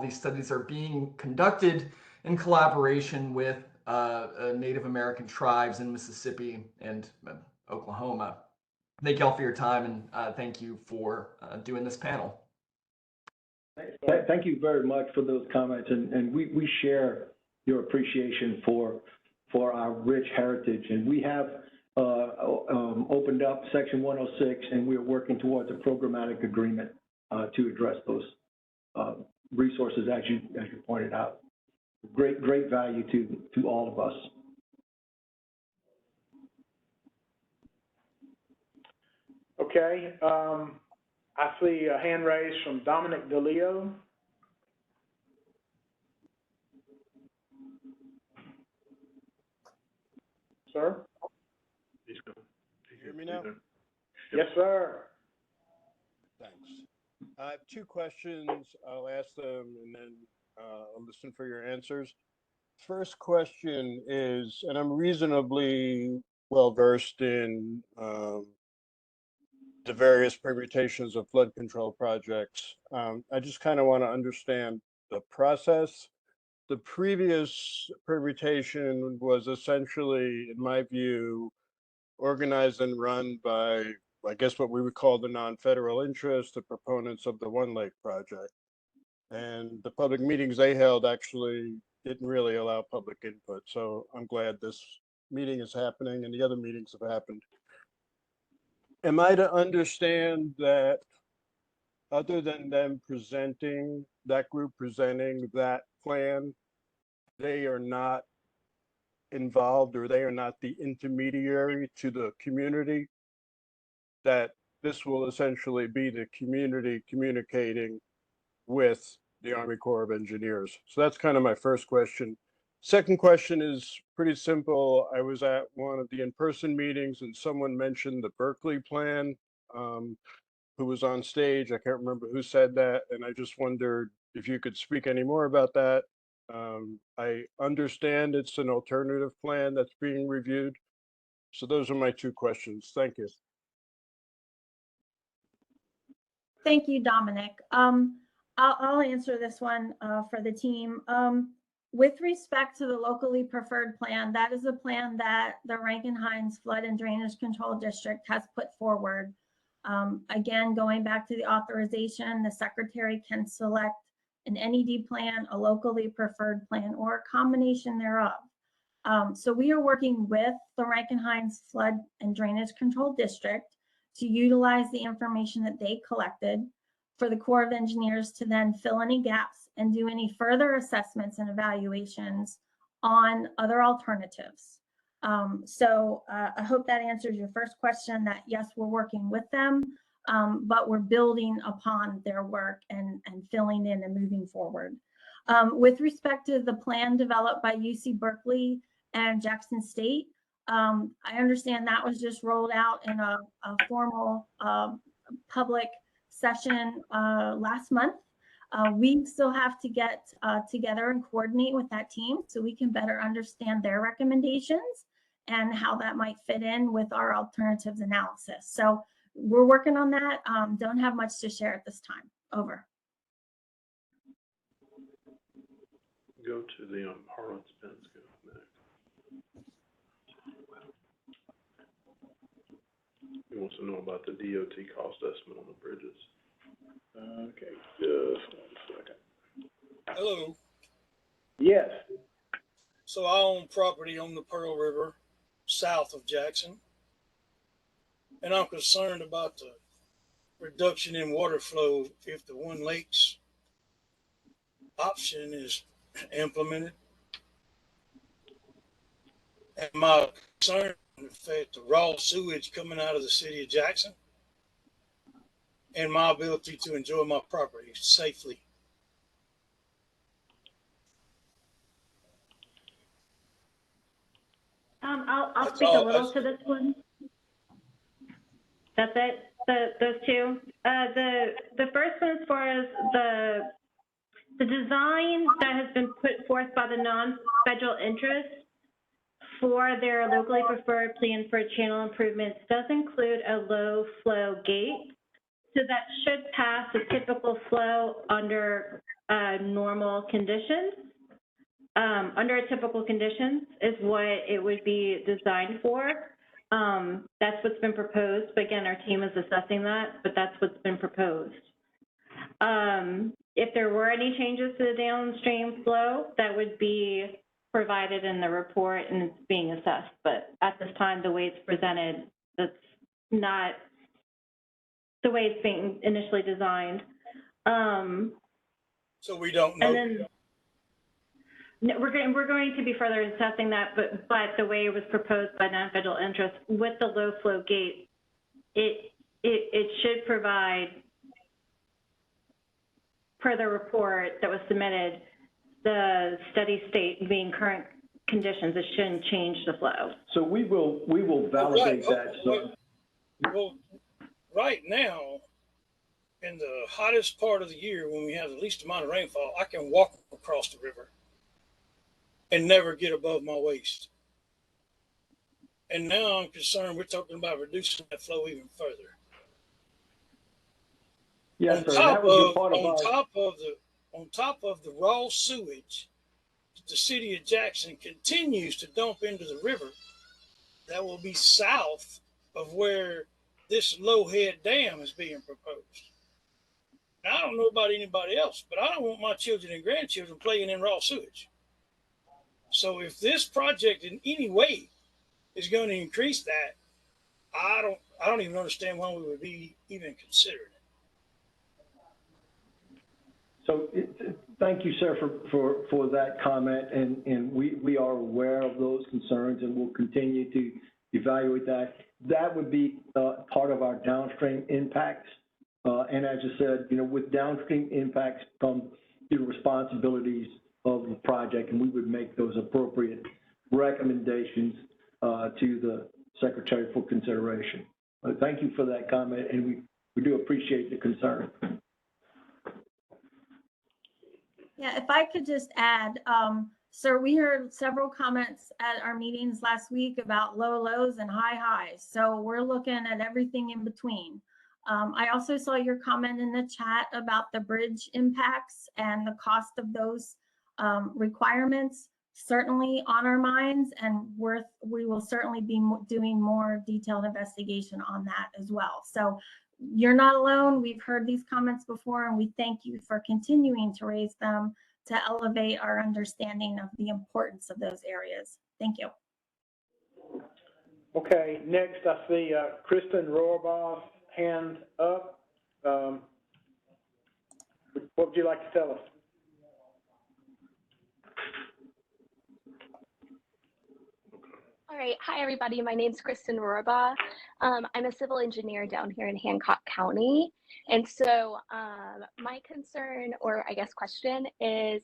studies are being conducted in collaboration with Native American tribes in Mississippi and Oklahoma. Thank you all for your time, and thank you for doing this panel. Thank you very much for those comments, and we share your appreciation for our rich heritage, and we have opened up Section 106, and we're working towards a programmatic agreement to address those resources, as you pointed out. Great value to all of us. Okay, I see a hand raised from Dominic DeLeo. Sir? He's gone. Can you hear me now? Yes, sir. Thanks. I have two questions. I'll ask them and then I'll listen for your answers. First question is, and I'm reasonably well versed in the various permutations of flood control projects. I just kind of want to understand the process. The previous permutation was essentially, in my view, organized and run by, I guess, what we would call the non-federal interest, the proponents of the One Lake project. And the public meetings they held actually didn't really allow public input. So I'm glad this meeting is happening and the other meetings have happened. Am I to understand that other than them presenting, that group presenting that plan, they are not involved, or they are not the intermediary to the community, that this will essentially be the community communicating with the Army Corps of Engineers? So that's kind of my first question. Second question is pretty simple. I was at one of the in-person meetings and someone mentioned the Berkeley plan, who was on stage. I can't remember who said that. And I just wondered if you could speak any more about that. I understand it's an alternative plan that's being reviewed. So those are my two questions. Thank you. Thank you, Dominic. I'll answer this one for the team. With respect to the locally preferred plan, that is a plan that the Rankin-Hines Flood and Drainage Control District has put forward. Again, going back to the authorization, the secretary can select an NED plan, a locally preferred plan, or a combination thereof. So we are working with the Rankin-Hines Flood and Drainage Control District to utilize the information that they collected for the Corps of Engineers to then fill any gaps and do any further assessments and evaluations on other alternatives. I hope that answers your first question, that yes, we're working with them, but we're building upon their work and filling in and moving forward. With respect to the plan developed by UC Berkeley and Jackson State, I understand that was just rolled out in a formal public session last month. We still have to get together and coordinate with that team so we can better understand their recommendations and how that might fit in with our alternatives analysis. So we're working on that. Don't have much to share at this time. Over. Go to the Harlan Spence next. He wants to know about the DOT cost estimate on the bridges. Okay, just 1 second. Hello. Yes. So I own property on the Pearl River south of Jackson, and I'm concerned about the reduction in water flow if the One Lakes option is implemented. And my concern is the fact the raw sewage coming out of the city of Jackson and my ability to enjoy my property safely. I'll speak a little to this one. That's it. Those two. The first one, as far as the design that has been put forth by the non-federal interest for their locally preferred plan for channel improvements does include a low flow gate. So that should pass the typical flow under normal conditions. Under typical conditions is what it would be designed for. That's what's been proposed. But again, our team is assessing that, but that's what's been proposed. If there were any changes to the downstream flow, that would be provided in the report and it's being assessed. But at this time, the way it's presented, that's not the way it's being initially designed. So we don't know. And then no, we're going to be further assessing that, but the way it was proposed by non-federal interest with the low flow gate, it should provide, per the report that was submitted, the steady state being current conditions. It shouldn't change the flow. So we will validate that. So. Well, right now, in the hottest part of the year, when we have the least amount of rainfall, I can walk across the river and never get above my waist. And now I'm concerned we're talking about reducing that flow even further. Yes, sir. On top of the raw sewage that the city of Jackson continues to dump into the river, that will be south of where this low head dam is being proposed. Now, I don't know about anybody else, but I don't want my children and grandchildren playing in raw sewage. So if this project in any way is going to increase that, I don't even understand why we would be even considering it. So thank you, sir, for that comment, and we are aware of those concerns, and we'll continue to evaluate that. That would be part of our downstream impacts, and as you said, with downstream impacts come the responsibilities of the project, and we would make those appropriate recommendations to the Secretary for consideration. Thank you for that comment, and we do appreciate the concern. Yeah, if I could just add, sir, we heard several comments at our meetings last week about low lows and high highs. So we're looking at everything in between. I also saw your comment in the chat about the bridge impacts and the cost of those requirements. Certainly on our minds, and we will certainly be doing more detailed investigation on that as well. So you're not alone. We've heard these comments before, and we thank you for continuing to raise them to elevate our understanding of the importance of those areas. Thank you. Okay, next I see Kristen Rohrbach's hand up. What would you like to tell us? All right. Hi, everybody. My name's Kristen Rohrbach. I'm a civil engineer down here in Hancock County. And so my concern, or I guess question, is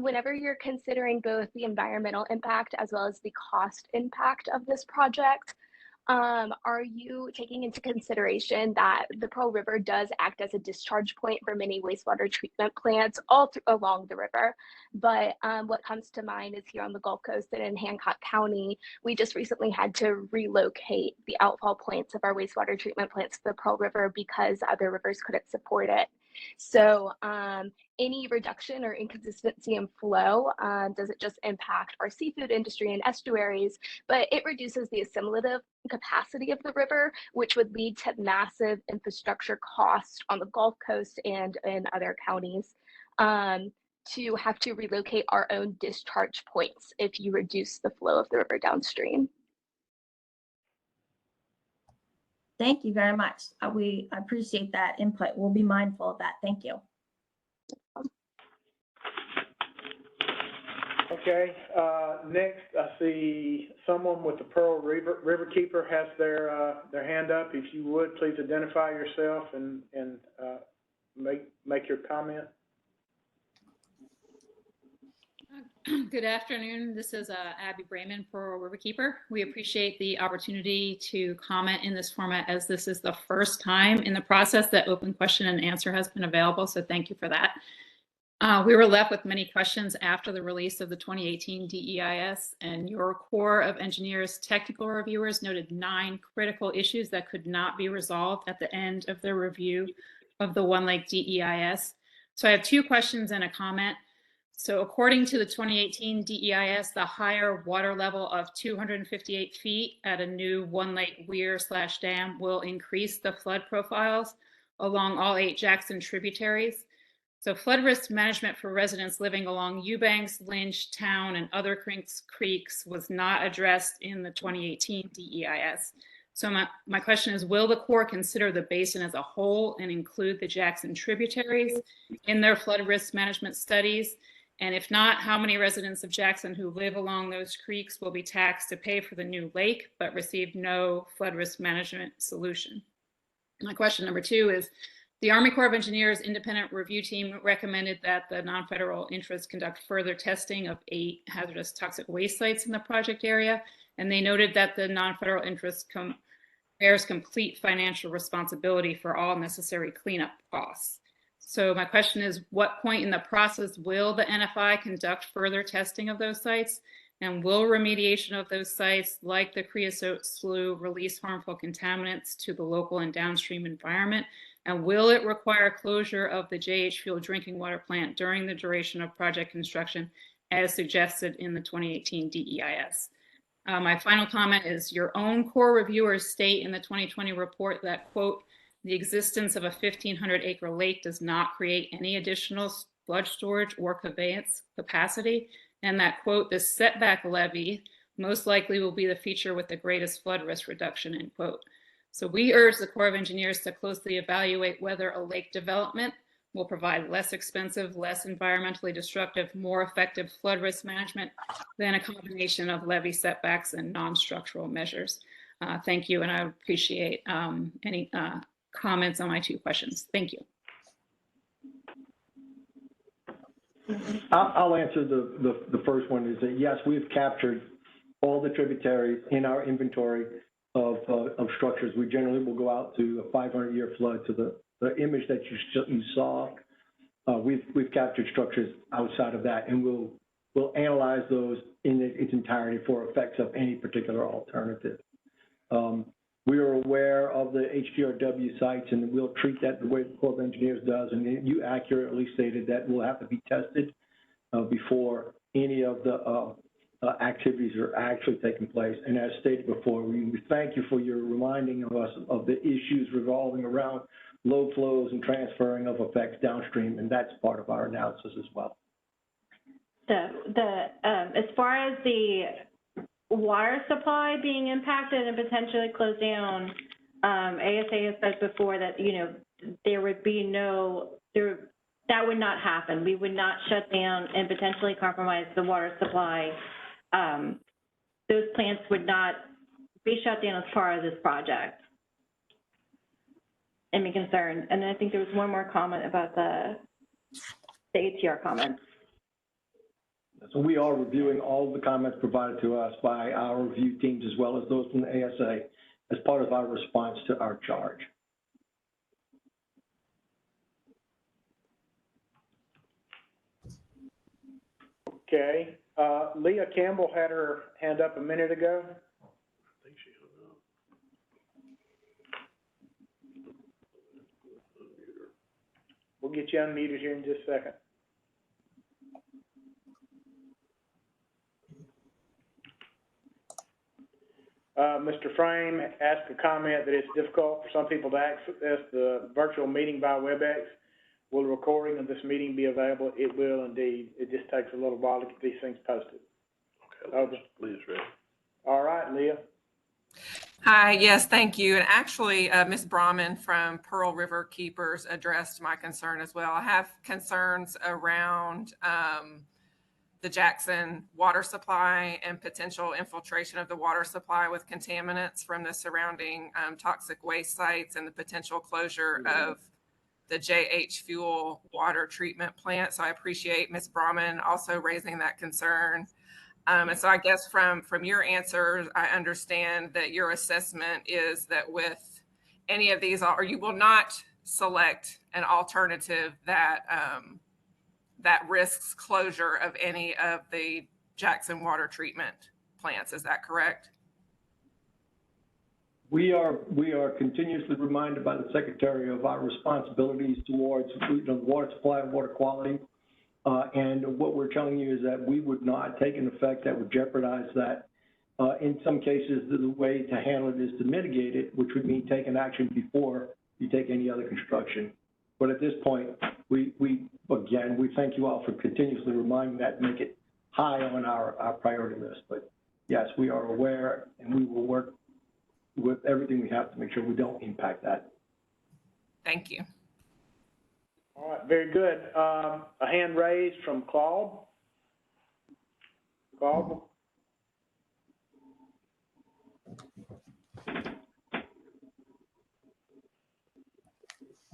whenever you're considering both the environmental impact as well as the cost impact of this project, are you taking into consideration that the Pearl River does act as a discharge point for many wastewater treatment plants all along the river? But what comes to mind is here on the Gulf Coast and in Hancock County, we just recently had to relocate the outfall points of our wastewater treatment plants to the Pearl River because other rivers couldn't support it. So any reduction or inconsistency in flow doesn't just impact our seafood industry and estuaries, but it reduces the assimilative capacity of the river, which would lead to massive infrastructure costs on the Gulf Coast and in other counties to have to relocate our own discharge points if you reduce the flow of the river downstream. Thank you very much. We appreciate that input. We'll be mindful of that. Thank you. Okay, next I see someone with the Pearl Riverkeeper has their hand up. If you would, please identify yourself and make your comment. Good afternoon. This is Abby Brayman, Pearl Riverkeeper. We appreciate the opportunity to comment in this format, as this is the first time in the process that open question and answer has been available. So thank you for that. We were left with many questions after the release of the 2018 DEIS, and your Corps of Engineers technical reviewers noted 9 critical issues that could not be resolved at the end of their review of the One Lake DEIS. So I have 2 questions and a comment. So according to the 2018 DEIS, the higher water level of 258 feet at a new One Lake weir/dam will increase the flood profiles along all 8 Jackson tributaries. So flood risk management for residents living along Eubanks, Lynch, Town, and other creeks was not addressed in the 2018 DEIS. So my question is, will the Corps consider the basin as a whole and include the Jackson tributaries in their flood risk management studies? And if not, how many residents of Jackson who live along those creeks will be taxed to pay for the new lake but receive no flood risk management solution? My question number 2 is, the Army Corps of Engineers independent review team recommended that the non-federal interests conduct further testing of 8 hazardous toxic waste sites in the project area. And they noted that the non-federal interest bears complete financial responsibility for all necessary cleanup costs. So my question is, what point in the process will the NFI conduct further testing of those sites? And will remediation of those sites, like the creosote slough, release harmful contaminants to the local and downstream environment? And will it require closure of the JH Fuel drinking water plant during the duration of project construction, as suggested in the 2018 DEIS? My final comment is, your own Corps reviewers state in the 2020 report that, quote, the existence of a 1,500-acre lake does not create any additional flood storage or conveyance capacity, and that, quote, the setback levee most likely will be the feature with the greatest flood risk reduction, end quote. So we urge the Corps of Engineers to closely evaluate whether a lake development will provide less expensive, less environmentally destructive, more effective flood risk management than a combination of levee setbacks and non-structural measures. Thank you, and I appreciate any comments on my 2 questions. Thank you. I'll answer the first one. Is that yes, we've captured all the tributaries in our inventory of structures. We generally will go out to a 500-year flood. So the image that you saw, we've captured structures outside of that, and we'll analyze those in its entirety for effects of any particular alternative. We are aware of the HGRW sites, and we'll treat that the way the Corps of Engineers does. And you accurately stated that will have to be tested before any of the activities are actually taking place. And as stated before, we thank you for your reminding of us of the issues revolving around low flows and transferring of effects downstream, and that's part of our analysis as well. As far as the water supply being impacted and potentially closed down, ASA has said before that, you know, there would be that would not happen. We would not shut down and potentially compromise the water supply. Those plants would not be shut down as part of this project. Any concern? And then I think there was one more comment about the ATR comments. So we are reviewing all of the comments provided to us by our review teams as well as those from the ASA as part of our response to our charge. Okay. Leah Campbell had her hand up a minute ago. I think she hung up. We'll get you unmuted here in just a second. Mr. Frame asked a comment that it's difficult for some people to access the virtual meeting by WebEx. Will the recording of this meeting be available? It will indeed. It just takes a little while to get these things posted. Okay, Leah's ready. All right, Leah. Hi, yes, thank you. And actually, Ms. Brahman from Pearl River Keepers addressed my concern as well. I have concerns around the Jackson water supply and potential infiltration of the water supply with contaminants from the surrounding toxic waste sites and the potential closure of the JH Fuel water treatment plant. So I appreciate Ms. Brahman also raising that concern. And so I guess from your answers, I understand that your assessment is that with any of these, or you will not select an alternative that that risks closure of any of the Jackson water treatment plants. Is that correct? We are continuously reminded by the Secretary of our responsibilities towards water supply and water quality. And what we're telling you is that we would not take an effect that would jeopardize that. In some cases, the way to handle it is to mitigate it, which would mean taking action before you take any other construction. But at this point, we thank you all for continuously reminding that and make it high on our priority list. But yes, we are aware, and we will work with everything we have to make sure we don't impact that. Thank you. All right, very good. A hand raised from Claude. Claude?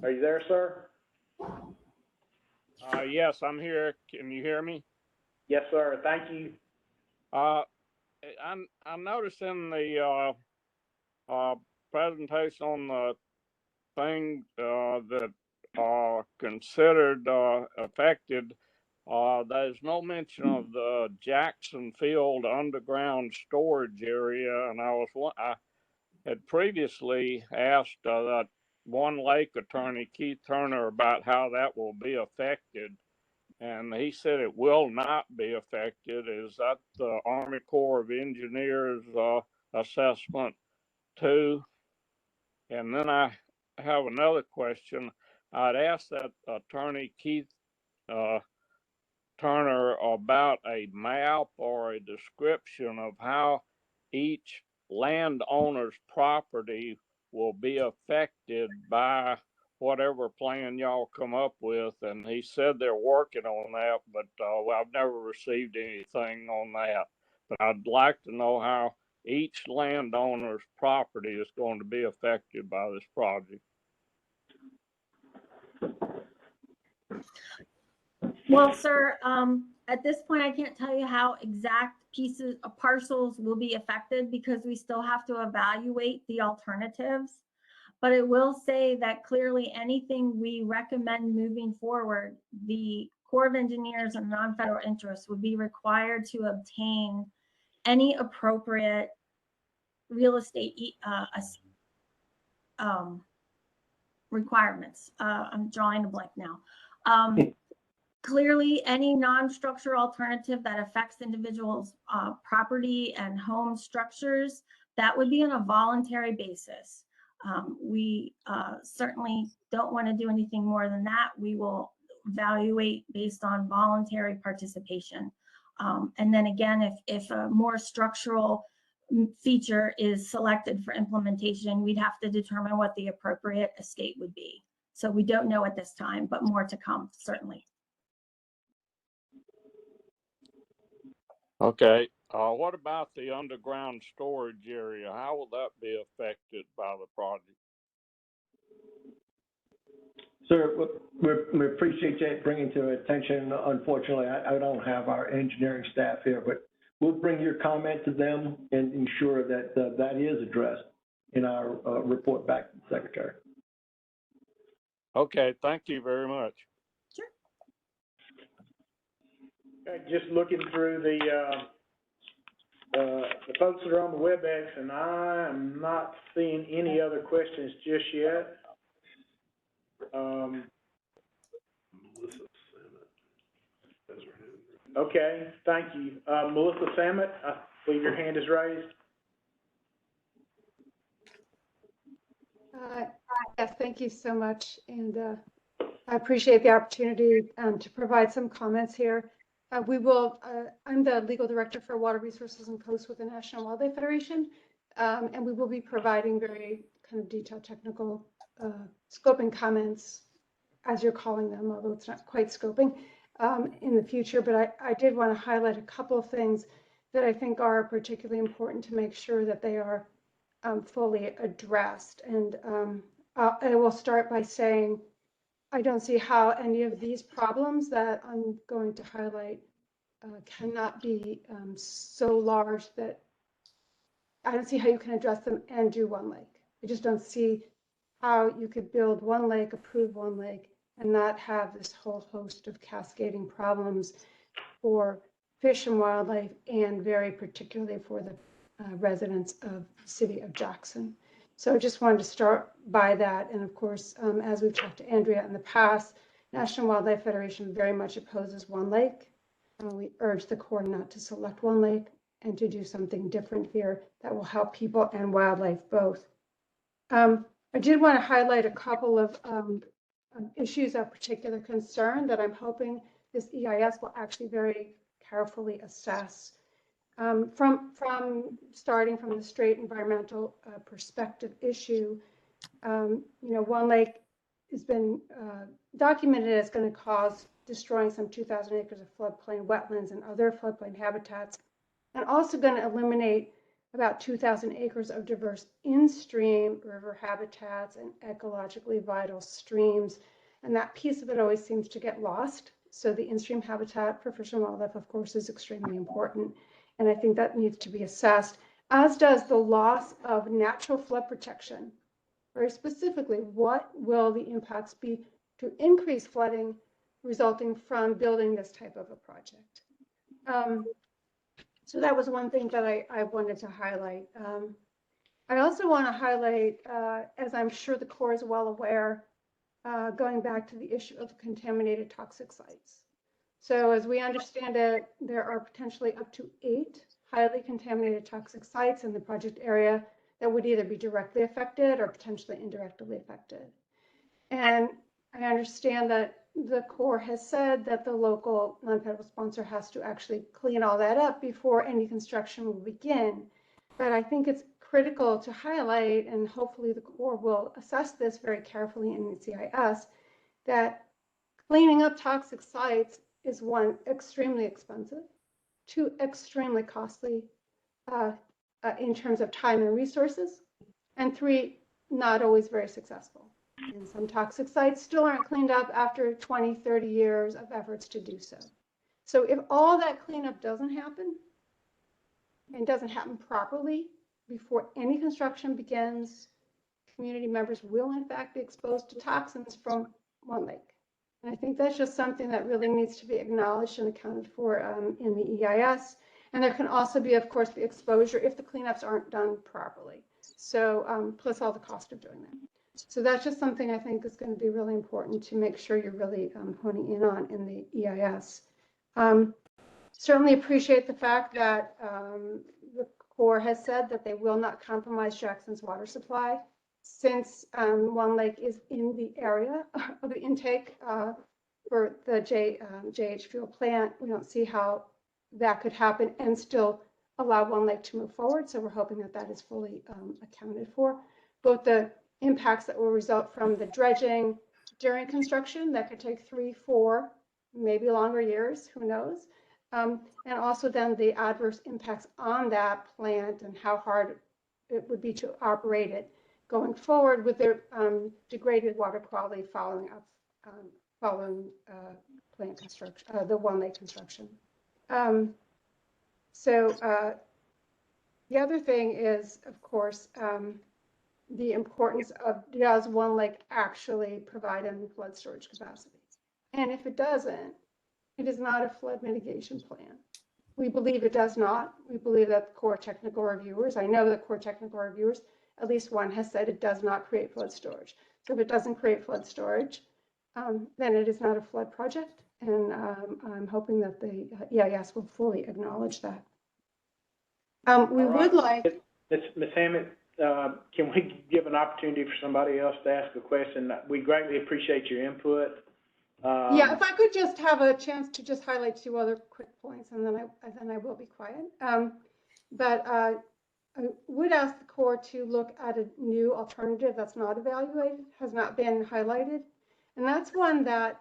Are you there, sir? Yes, I'm here. Can you hear me? Yes, sir. Thank you. I noticed in the presentation on the thing that are considered affected, there's no mention of the Jackson Field underground storage area, and I had previously asked that One Lake attorney Keith Turner about how that will be affected, and he said it will not be affected. Is that the Army Corps of Engineers assessment too? And then I have another question. I'd asked that attorney Keith Turner about a map or a description of how each landowner's property will be affected by whatever plan y'all come up with, and he said they're working on that, but I've never received anything on that. But I'd like to know how each landowner's property is going to be affected by this project. Well, sir, at this point, I can't tell you how exact pieces of parcels will be affected because we still have to evaluate the alternatives. But it will say that clearly anything we recommend moving forward, the Corps of Engineers and non-federal interests would be required to obtain any appropriate real estate requirements. I'm drawing a blank now. Clearly, any non-structural alternative that affects individuals' property and home structures, that would be on a voluntary basis. We certainly don't want to do anything more than that. We will evaluate based on voluntary participation. And then again, if a more structural feature is selected for implementation, we'd have to determine what the appropriate estate would be. So we don't know at this time, but more to come, certainly. Okay. What about the underground storage area? How will that be affected by the project? Sir, we appreciate that bringing to attention. Unfortunately, I don't have our engineering staff here, but we'll bring your comment to them and ensure that that is addressed in our report back to the Secretary. Okay, thank you very much. Sure. Okay, just looking through the folks that are on the WebEx, and I am not seeing any other questions just yet. Melissa Samet has her hand raised. Okay, thank you. Melissa Samet, I believe your hand is raised. Yes, thank you so much. And I appreciate the opportunity to provide some comments here. I'm the legal director for Water Resources and Coast with the National Wildlife Federation, and we will be providing very kind of detailed technical scoping comments, as you're calling them, although it's not quite scoping, in the future. But I did want to highlight a couple of things that I think are particularly important to make sure that they are fully addressed. And I will start by saying I don't see how any of these problems that I'm going to highlight cannot be so large that I don't see how you can address them and do One Lake. I just don't see how you could build One Lake, approve One Lake, and not have this whole host of cascading problems for fish and wildlife, and very particularly for the residents of the city of Jackson. So I just wanted to start by that. And of course, as we've talked to Andrea in the past, National Wildlife Federation very much opposes one lake. We urge the Corps not to select one lake and to do something different here that will help people and wildlife both. I did want to highlight a couple of issues of particular concern that I'm hoping this EIS will actually very carefully assess. From starting from the straight environmental perspective issue, one lake has been documented as going to cause destroying some 2,000 acres of floodplain wetlands and other floodplain habitats, and also going to eliminate about 2,000 acres of diverse in-stream river habitats and ecologically vital streams. And that piece of it always seems to get lost. So the in-stream habitat for fish and wildlife, of course, is extremely important. And I think that needs to be assessed, as does the loss of natural flood protection. Very specifically, what will the impacts be to increase flooding resulting from building this type of a project? So that was one thing that I wanted to highlight. I also want to highlight, as I'm sure the Corps is well aware, going back to the issue of contaminated toxic sites. So as we understand it, there are potentially up to 8 highly contaminated toxic sites in the project area that would either be directly affected or potentially indirectly affected. And I understand that the Corps has said that the local non-federal sponsor has to actually clean all that up before any construction will begin. But I think it's critical to highlight, and hopefully the Corps will assess this very carefully in the CIS, that cleaning up toxic sites is, 1, extremely expensive, 2, extremely costly in terms of time and resources, and 3, not always very successful. And some toxic sites still aren't cleaned up after 20, 30 years of efforts to do so. So if all that cleanup doesn't happen, and doesn't happen properly before any construction begins, community members will in fact be exposed to toxins from one lake. And I think that's just something that really needs to be acknowledged and accounted for in the EIS. And there can also be, of course, the exposure if the cleanups aren't done properly. So plus all the cost of doing that. So that's just something I think is going to be really important to make sure you're really honing in on in the EIS. Certainly appreciate the fact that the Corps has said that they will not compromise Jackson's water supply. Since one lake is in the area of the intake for the JH fuel plant, we don't see how that could happen and still allow one lake to move forward. So we're hoping that that is fully accounted for. Both the impacts that will result from the dredging during construction, that could take 3, 4, maybe longer years, who knows? And also then the adverse impacts on that plant and how hard it would be to operate it going forward with their degraded water quality following plant construction, the one lake construction. So the other thing is, of course, the importance of, does one lake actually provide any flood storage capacity? And if it doesn't, it is not a flood mitigation plan. We believe it does not. We believe that the Corps technical reviewers, I know that Corps technical reviewers, at least one has said it does not create flood storage. So if it doesn't create flood storage, then it is not a flood project. And I'm hoping that the EIS will fully acknowledge that. We would like... Ms. Hammond, can we give an opportunity for somebody else to ask a question? We greatly appreciate your input. Yeah, if I could just have a chance to just highlight 2 other quick points, and then I will be quiet. But I would ask the Corps to look at a new alternative that's not evaluated, has not been highlighted, and that's one that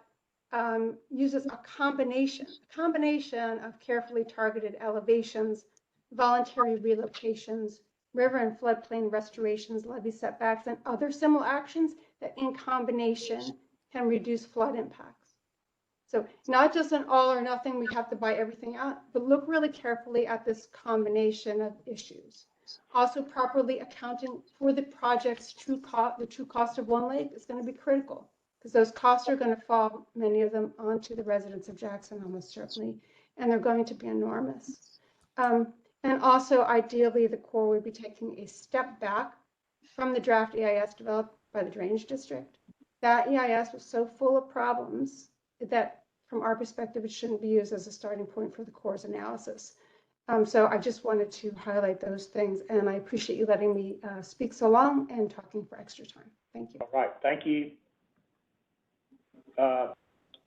uses a combination of carefully targeted elevations, voluntary relocations, river and floodplain restorations, levee setbacks, and other similar actions that in combination can reduce flood impacts. So not just an all or nothing, we have to buy everything out, but look really carefully at this combination of issues. Also properly accounting for the project's true cost of one lake is going to be critical, because those costs are going to fall, many of them, onto the residents of Jackson almost certainly, and they're going to be enormous. And also, ideally, the Corps would be taking a step back from the draft EIS developed by the Drainage District. That EIS was so full of problems that, from our perspective, it shouldn't be used as a starting point for the Corps' analysis. So I just wanted to highlight those things, and I appreciate you letting me speak so long and talking for extra time. Thank you. All right, thank you.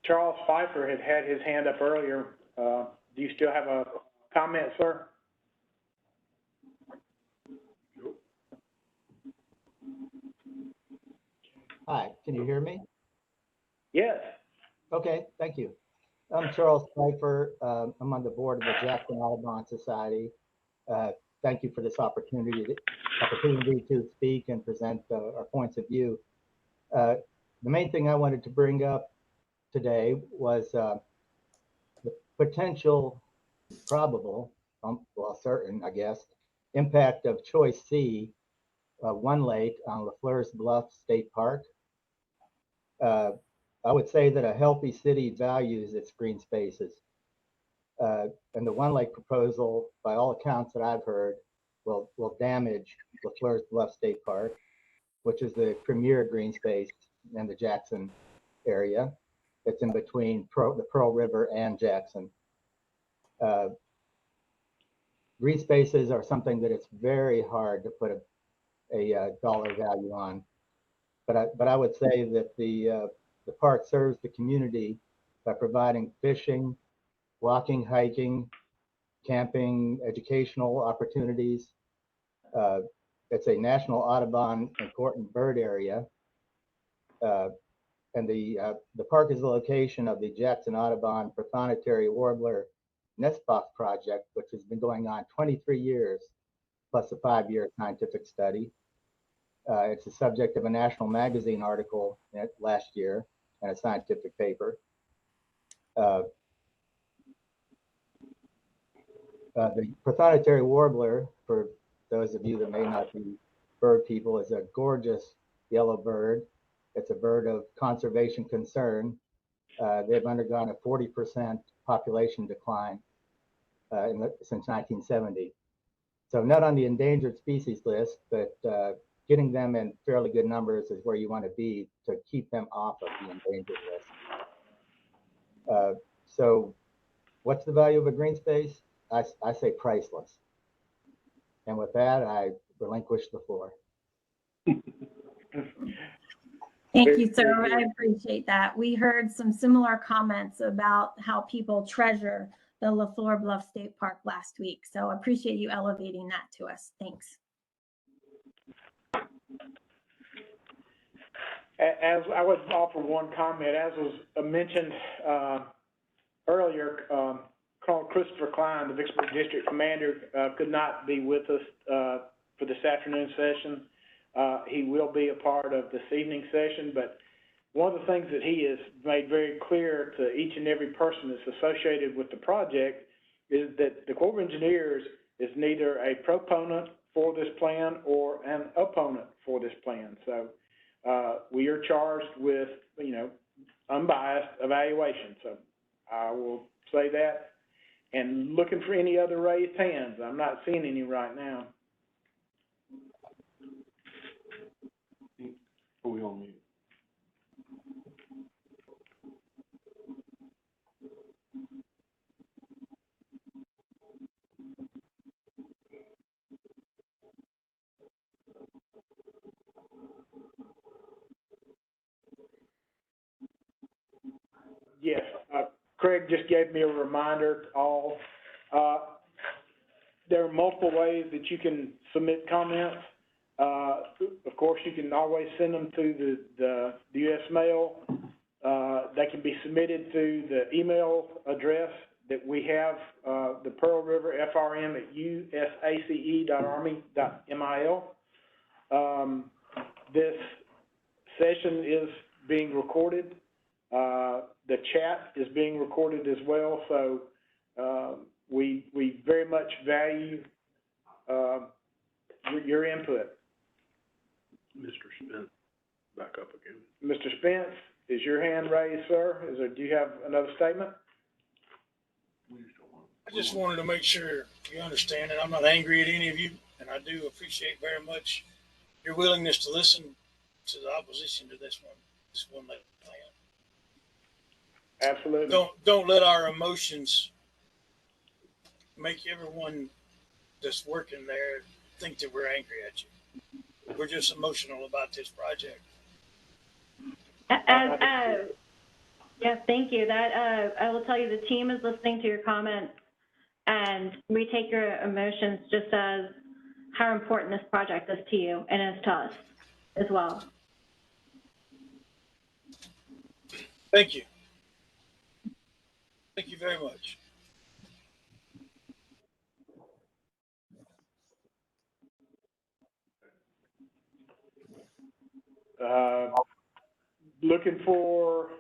Charles Pfeiffer had his hand up earlier. Do you still have a comment, sir? Hi, can you hear me? Yes. Okay, thank you. I'm Charles Pfeiffer. I'm on the board of the Jackson Audubon Society. Thank you for this opportunity to speak and present our points of view. The main thing I wanted to bring up today was the potential, probable, well, certain, I guess, impact of Choice C, one lake on LaFleur's Bluff State Park. I would say that a healthy city values its green spaces. And the one lake proposal, by all accounts that I've heard, will damage LaFleur's Bluff State Park, which is the premier green space in the Jackson area. It's in between the Pearl River and Jackson. Green spaces are something that it's very hard to put a dollar value on. But I would say that the park serves the community by providing fishing, walking, hiking, camping, educational opportunities. It's a National Audubon important bird area. And the park is the location of the Jackson Audubon Prothonotary Warbler Nest Box project, which has been going on 23 years, plus a 5-year scientific study. It's the subject of a National Magazine article last year and a scientific paper. The Prothonotary Warbler, for those of you that may not be bird people, is a gorgeous yellow bird. It's a bird of conservation concern. They've undergone a 40% population decline since 1970. So not on the endangered species list, but getting them in fairly good numbers is where you want to be to keep them off of the endangered list. So what's the value of a green space? I say priceless. And with that, I relinquish the floor. Thank you, sir. I appreciate that. We heard some similar comments about how people treasure the LaFleur Bluff State Park last week. So I appreciate you elevating that to us. Thanks. As I would offer one comment, as was mentioned earlier, Colonel Christopher Klein, the Vicksburg District Commander, could not be with us for this afternoon session. He will be a part of this evening session, but one of the things that he has made very clear to each and every person that's associated with the project is that the Corps of Engineers is neither a proponent for this plan or an opponent for this plan. So we are charged with, unbiased evaluation. So I will say that. And looking for any other raised hands. I'm not seeing any right now. Are we on mute? Yes, Craig just gave me a reminder to all. There are multiple ways that you can submit comments. Of course, you can always send them to the U.S. mail. They can be submitted through the email address that we have, the Pearl River FRM at usace.army.mil. This session is being recorded. The chat is being recorded as well, so we very much value your input. Mr. Spence, back up again. Mr. Spence is your hand raised, sir? Do you have another statement? I just wanted to make sure you understand that I'm not angry at any of you, and I do appreciate very much your willingness to listen to the opposition to this one plan. Absolutely. Don't let our emotions make everyone that's working there think that we're angry at you. We're just emotional about this project. Yes, thank you. That I will tell you, the team is listening to your comments, and we take your emotions just as how important this project is to you and is to us as well. Thank you. Thank you very much. Looking for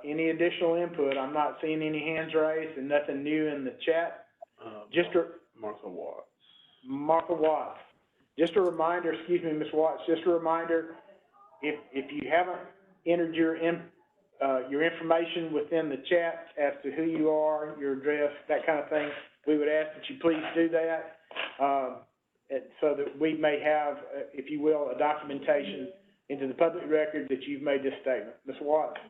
any additional input. I'm not seeing any hands raised and nothing new in the chat. Martha Watts. Martha Watts. Just a reminder, excuse me, Ms. Watts, just a reminder, if you haven't entered your information within the chat as to who you are, your address, that kind of thing, we would ask that you please do that so that we may have, if you will, a documentation into the public record that you've made this statement. Ms. Watts.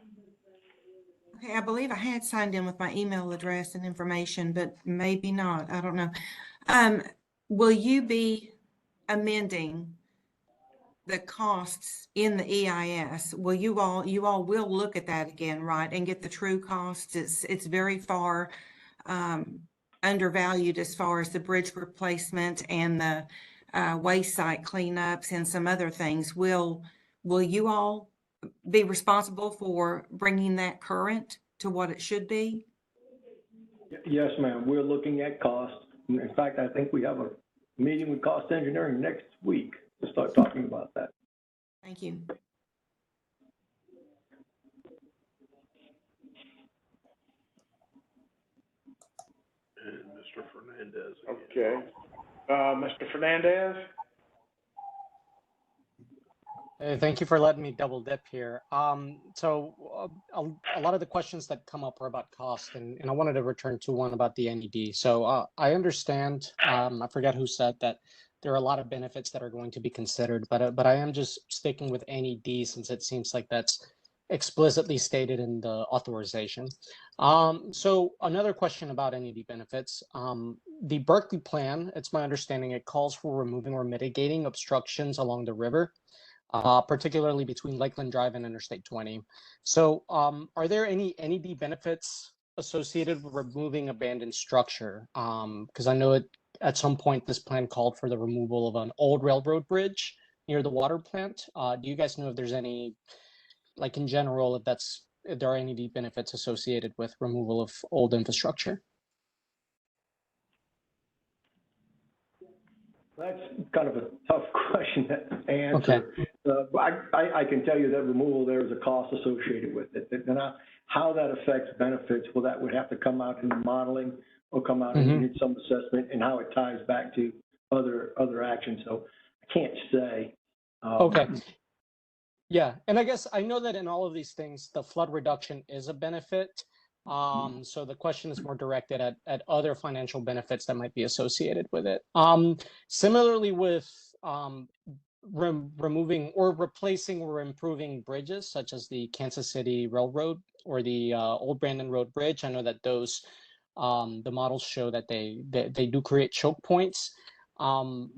Okay, I believe I had signed in with my email address and information, but maybe not. I don't know. Will you be amending the costs in the EIS? Will you all will look at that again, right, and get the true costs? It's very far undervalued as far as the bridge replacement and the waste site cleanups and some other things. Will you all be responsible for bringing that current to what it should be? Yes, ma'am. We're looking at costs. In fact, I think we have a meeting with cost engineering next week to start talking about that. Thank you. And Mr. Fernandez. Okay. Mr. Fernandez? Thank you for letting me double dip here. So a lot of the questions that come up are about cost, and I wanted to return to one about the NED. So I understand, I forget who said that there are a lot of benefits that are going to be considered, but I am just sticking with NED since it seems like that's explicitly stated in the authorization. So another question about NED benefits. The Berkeley plan, it's my understanding, it calls for removing or mitigating obstructions along the river, particularly between Lakeland Drive and Interstate 20. So are there any NED benefits associated with removing abandoned structure? Because I know at some point this plan called for the removal of an old railroad bridge near the water plant. Do you guys know if there's any, like in general, if there are any benefits associated with removal of old infrastructure? That's kind of a tough question to answer. Okay. I can tell you that removal, there is a cost associated with it. And how that affects benefits, well, that would have to come out in the modeling or come out in some assessment, and how it ties back to other actions. So I can't say. Okay. Yeah, and I guess I know that in all of these things, the flood reduction is a benefit. So the question is more directed at other financial benefits that might be associated with it. Similarly with removing or replacing or improving bridges, such as the Kansas City Railroad or the Old Brandon Road Bridge, I know that those, the models show that they do create choke points. So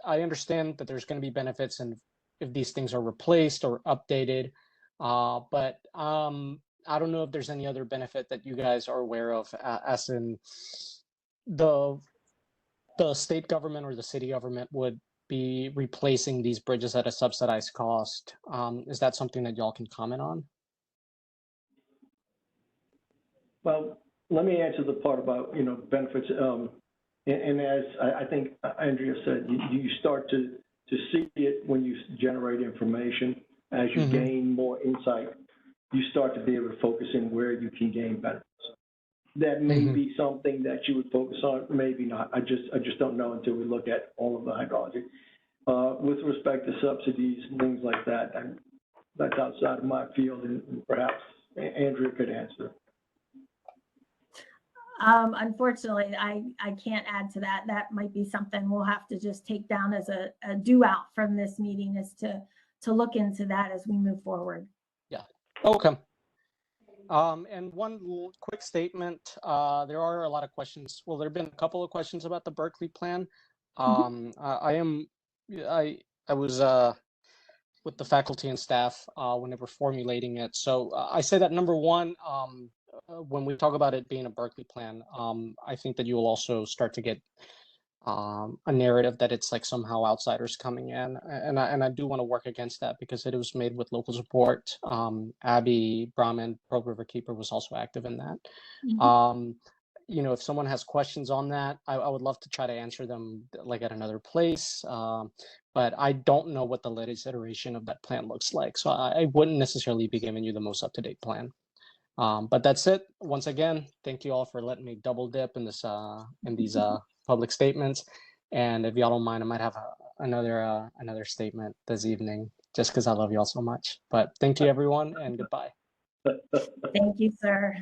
I understand that there's going to be benefits and if these things are replaced or updated, but I don't know if there's any other benefit that you guys are aware of, as in the state government or the city government would be replacing these bridges at a subsidized cost. Is that something that y'all can comment on? Well, let me answer the part about, benefits. And as I think Andrea said, you start to see it when you generate information. As you gain more insight, you start to be able to focus in where you can gain benefits. That may be something that you would focus on, maybe not. I just don't know until we look at all of the hydrology. With respect to subsidies and things like that, that's outside of my field, and perhaps Andrea could answer. Unfortunately, I can't add to that. That might be something we'll have to just take down as a due out from this meeting, is to look into that as we move forward. Yeah. Okay. And one quick statement. There are a lot of questions. Well, there have been a couple of questions about the Berkeley plan. I was with the faculty and staff when they were formulating it. So I say that number one, when we talk about it being a Berkeley plan, I think that you will also start to get a narrative that it's like somehow outsiders coming in, and I do want to work against that, because it was made with local support. Abby Brahman, Pearl River Keeper, was also active in that. You know, if someone has questions on that, I would love to try to answer them like at another place. But I don't know what the latest iteration of that plan looks like, so I wouldn't necessarily be giving you the most up-to-date plan. But that's it. Once again, thank you all for letting me double dip in this in these public statements. And if y'all don't mind, I might have another statement this evening, just because I love y'all so much. But thank you, everyone, and goodbye. Thank you, sir.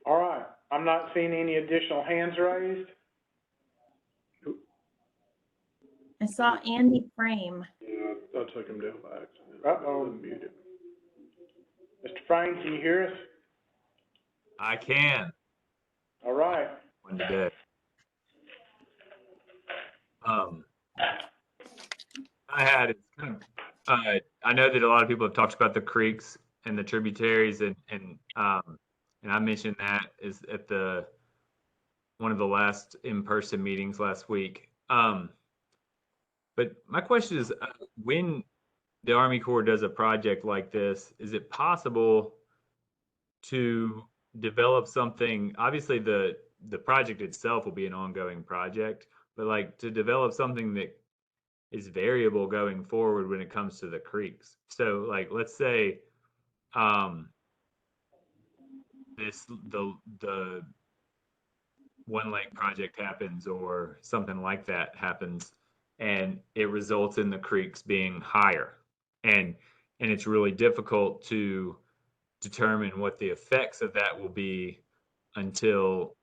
All right, I'm not seeing any additional hands raised. I saw Andy Frame. Yeah, I took him down by accident. Uh-oh. Muted. Mr. Frame, can you hear us? I can. All right. One today. It's kind of, I know that a lot of people have talked about the creeks and the tributaries, and I mentioned that is at one of the last in-person meetings last week. But my question is, when the Army Corps does a project like this, is it possible to develop something? Obviously, the project itself will be an ongoing project, but like to develop something that is variable going forward when it comes to the creeks. So, like, let's say the One Lake project happens, or something like that happens, and it results in the creeks being higher, and it's really difficult to determine what the effects of that will be until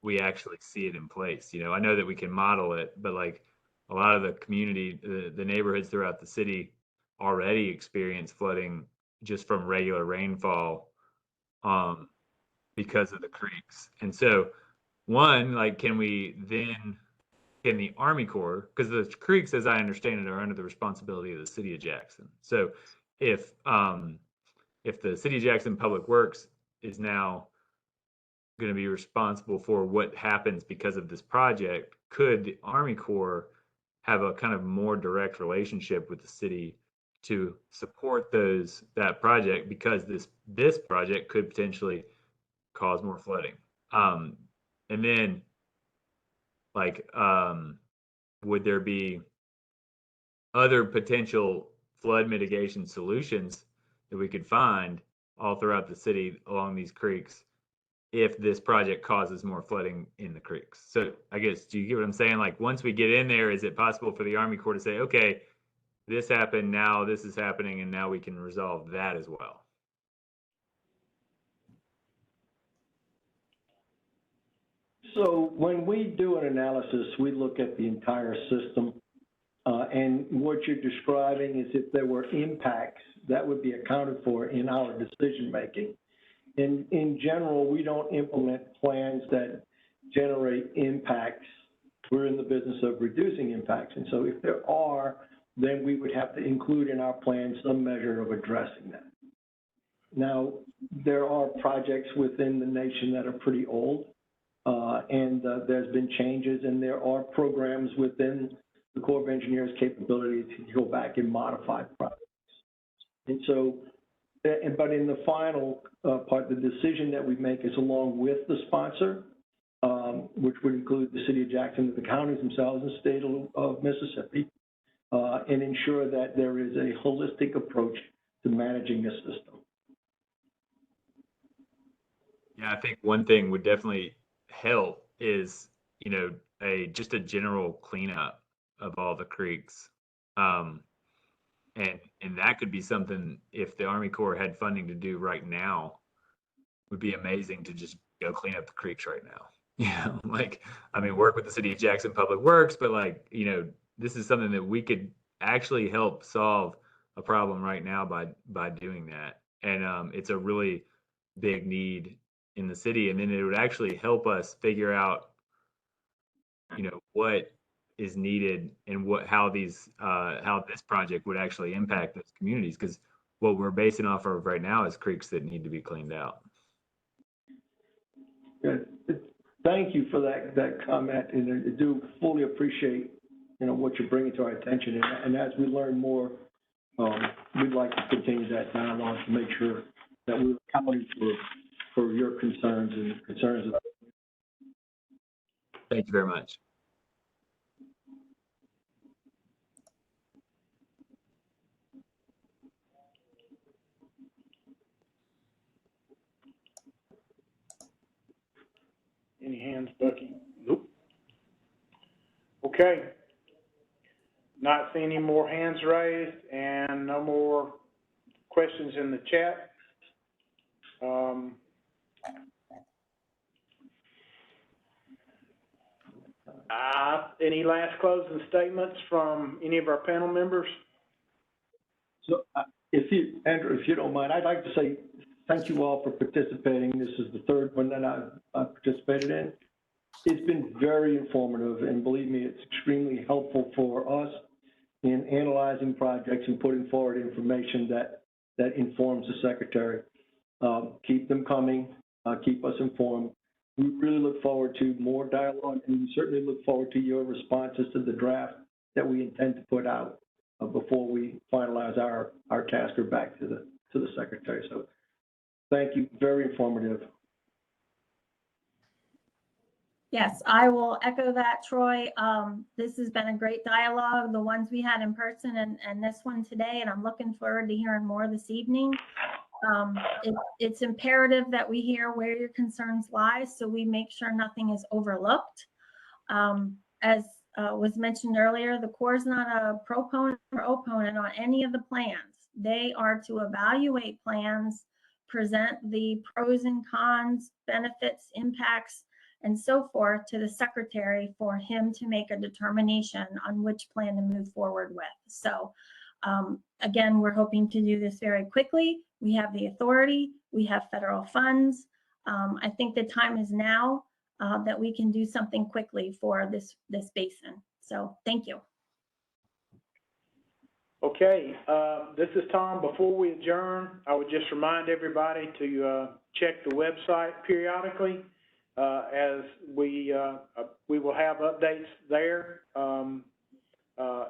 we actually see it in place. You know, I know that we can model it, but like a lot of the community, the neighborhoods throughout the city already experience flooding just from regular rainfall because of the creeks. And so one, like, can the Army Corps, because the creeks, as I understand it, are under the responsibility of the city of Jackson. So if the city of Jackson Public Works is now going to be responsible for what happens because of this project, could the Army Corps have a kind of more direct relationship with the city to support that project, because this project could potentially cause more flooding? And then, like, would there be other potential flood mitigation solutions that we could find all throughout the city along these creeks if this project causes more flooding in the creeks? So I guess, do you get what I'm saying? Like, once we get in there, is it possible for the Army Corps to say, okay, this happened, now this is happening, and now we can resolve that as well? So when we do an analysis, we look at the entire system. And what you're describing is if there were impacts that would be accounted for in our decision making. In general, we don't implement plans that generate impacts. We're in the business of reducing impacts. And so if there are, then we would have to include in our plan some measure of addressing that. Now, there are projects within the nation that are pretty old, and there's been changes, and there are programs within the Corps of Engineers' capability to go back and modify projects. And so, but in the final part, the decision that we make is along with the sponsor, which would include the city of Jackson, the counties themselves, and the state of Mississippi, and ensure that there is a holistic approach to managing the system. Yeah, I think one thing would definitely help is, you know, just a general cleanup of all the creeks. And that could be something, if the Army Corps had funding to do right now, would be amazing to just go clean up the creeks right now. Like, I mean, work with the city of Jackson Public Works, but like, this is something that we could actually help solve a problem right now by doing that. And it's a really big need in the city. And then it would actually help us figure out, what is needed and how this project would actually impact those communities. Because what we're basing off of right now is creeks that need to be cleaned out. Good. Thank you for that comment, and I do fully appreciate, what you're bringing to our attention. And as we learn more, we'd like to continue that dialogue to make sure that we're accounting for your concerns and concerns of. Thank you very much. Any hands, Bucky? Nope. Okay. Not seeing any more hands raised and no more questions in the chat. Any last closing statements from any of our panel members? So, Andrew, if you don't mind, I'd like to say thank you all for participating. This is the third one that I've participated in. It's been very informative, and believe me, it's extremely helpful for us in analyzing projects and putting forward information that informs the secretary. Keep them coming, keep us informed. We really look forward to more dialogue, and we certainly look forward to your responses to the draft that we intend to put out before we finalize our task or back to the secretary. So thank you, very informative. Yes, I will echo that, Troy. This has been a great dialogue, the ones we had in person and this one today, and I'm looking forward to hearing more this evening. It's imperative that we hear where your concerns lie so we make sure nothing is overlooked. As was mentioned earlier, the Corps is not a proponent or opponent on any of the plans. They are to evaluate plans, present the pros and cons, benefits, impacts, and so forth to the secretary for him to make a determination on which plan to move forward with. So again, we're hoping to do this very quickly. We have the authority, we have federal funds. I think the time is now that we can do something quickly for this basin. So thank you. Okay, this is Tom. Before we adjourn, I would just remind everybody to check the website periodically as we will have updates there.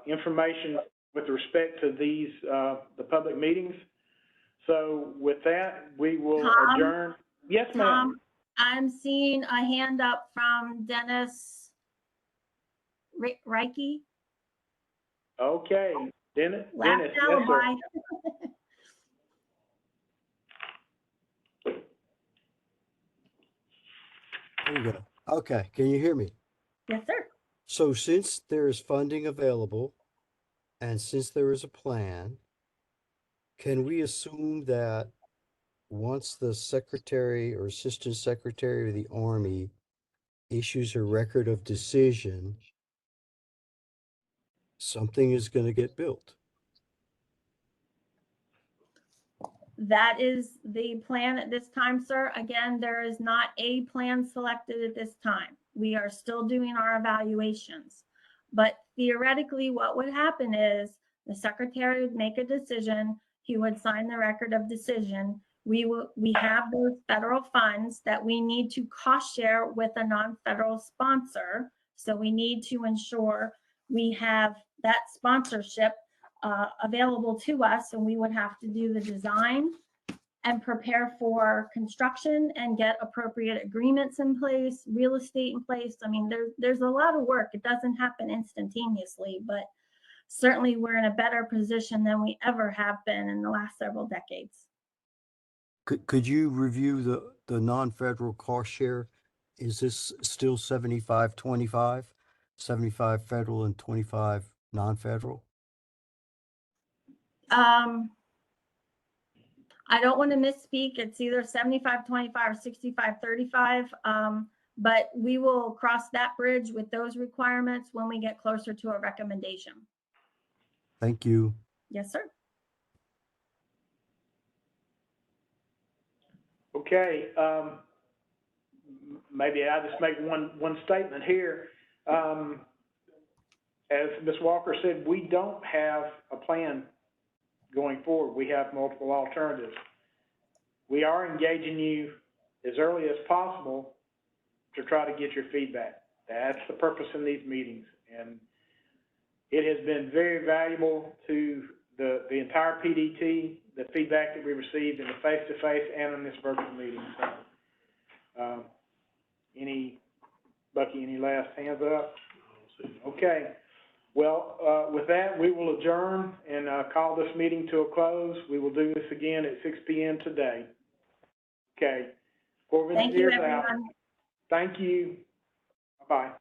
Information with respect to these, the public meetings. So with that, we will adjourn. Yes, ma'am. Tom, I'm seeing a hand up from Dennis Reiki. Okay, Dennis, Last yes, alibi. There you go. Okay, can you hear me? Yes, sir. So since there is funding available and since there is a plan, can we assume that once the secretary or assistant secretary of the Army issues a record of decision, something is going to get built? That is the plan at this time, sir. Again, there is not a plan selected at this time. We are still doing our evaluations. But theoretically, what would happen is the secretary would make a decision. He would sign the record of decision. We have those federal funds that we need to cost share with a non-federal sponsor. So we need to ensure we have that sponsorship available to us, and we would have to do the design and prepare for construction and get appropriate agreements in place, real estate in place. I mean, there's a lot of work. It doesn't happen instantaneously, but certainly we're in a better position than we ever have been in the last several decades. Could you review the non-federal cost share? Is this still 75-25? 75 federal and 25 non-federal? I don't want to misspeak. It's either 75-25 or 65-35. But we will cross that bridge with those requirements when we get closer to a recommendation. Thank you. Yes, sir. Okay, maybe I just make one statement here. As Ms. Walker said, we don't have a plan going forward. We have multiple alternatives. We are engaging you as early as possible to try to get your feedback. That's the purpose in these meetings. And it has been very valuable to the entire PDT, the feedback that we received in the face-to-face and in this virtual meeting. So, Bucky, any last hands up? Okay. Well, with that, we will adjourn and call this meeting to a close. We will do this again at 6 p.m. today. Okay. Thank you, everyone. Thank you. Bye-bye.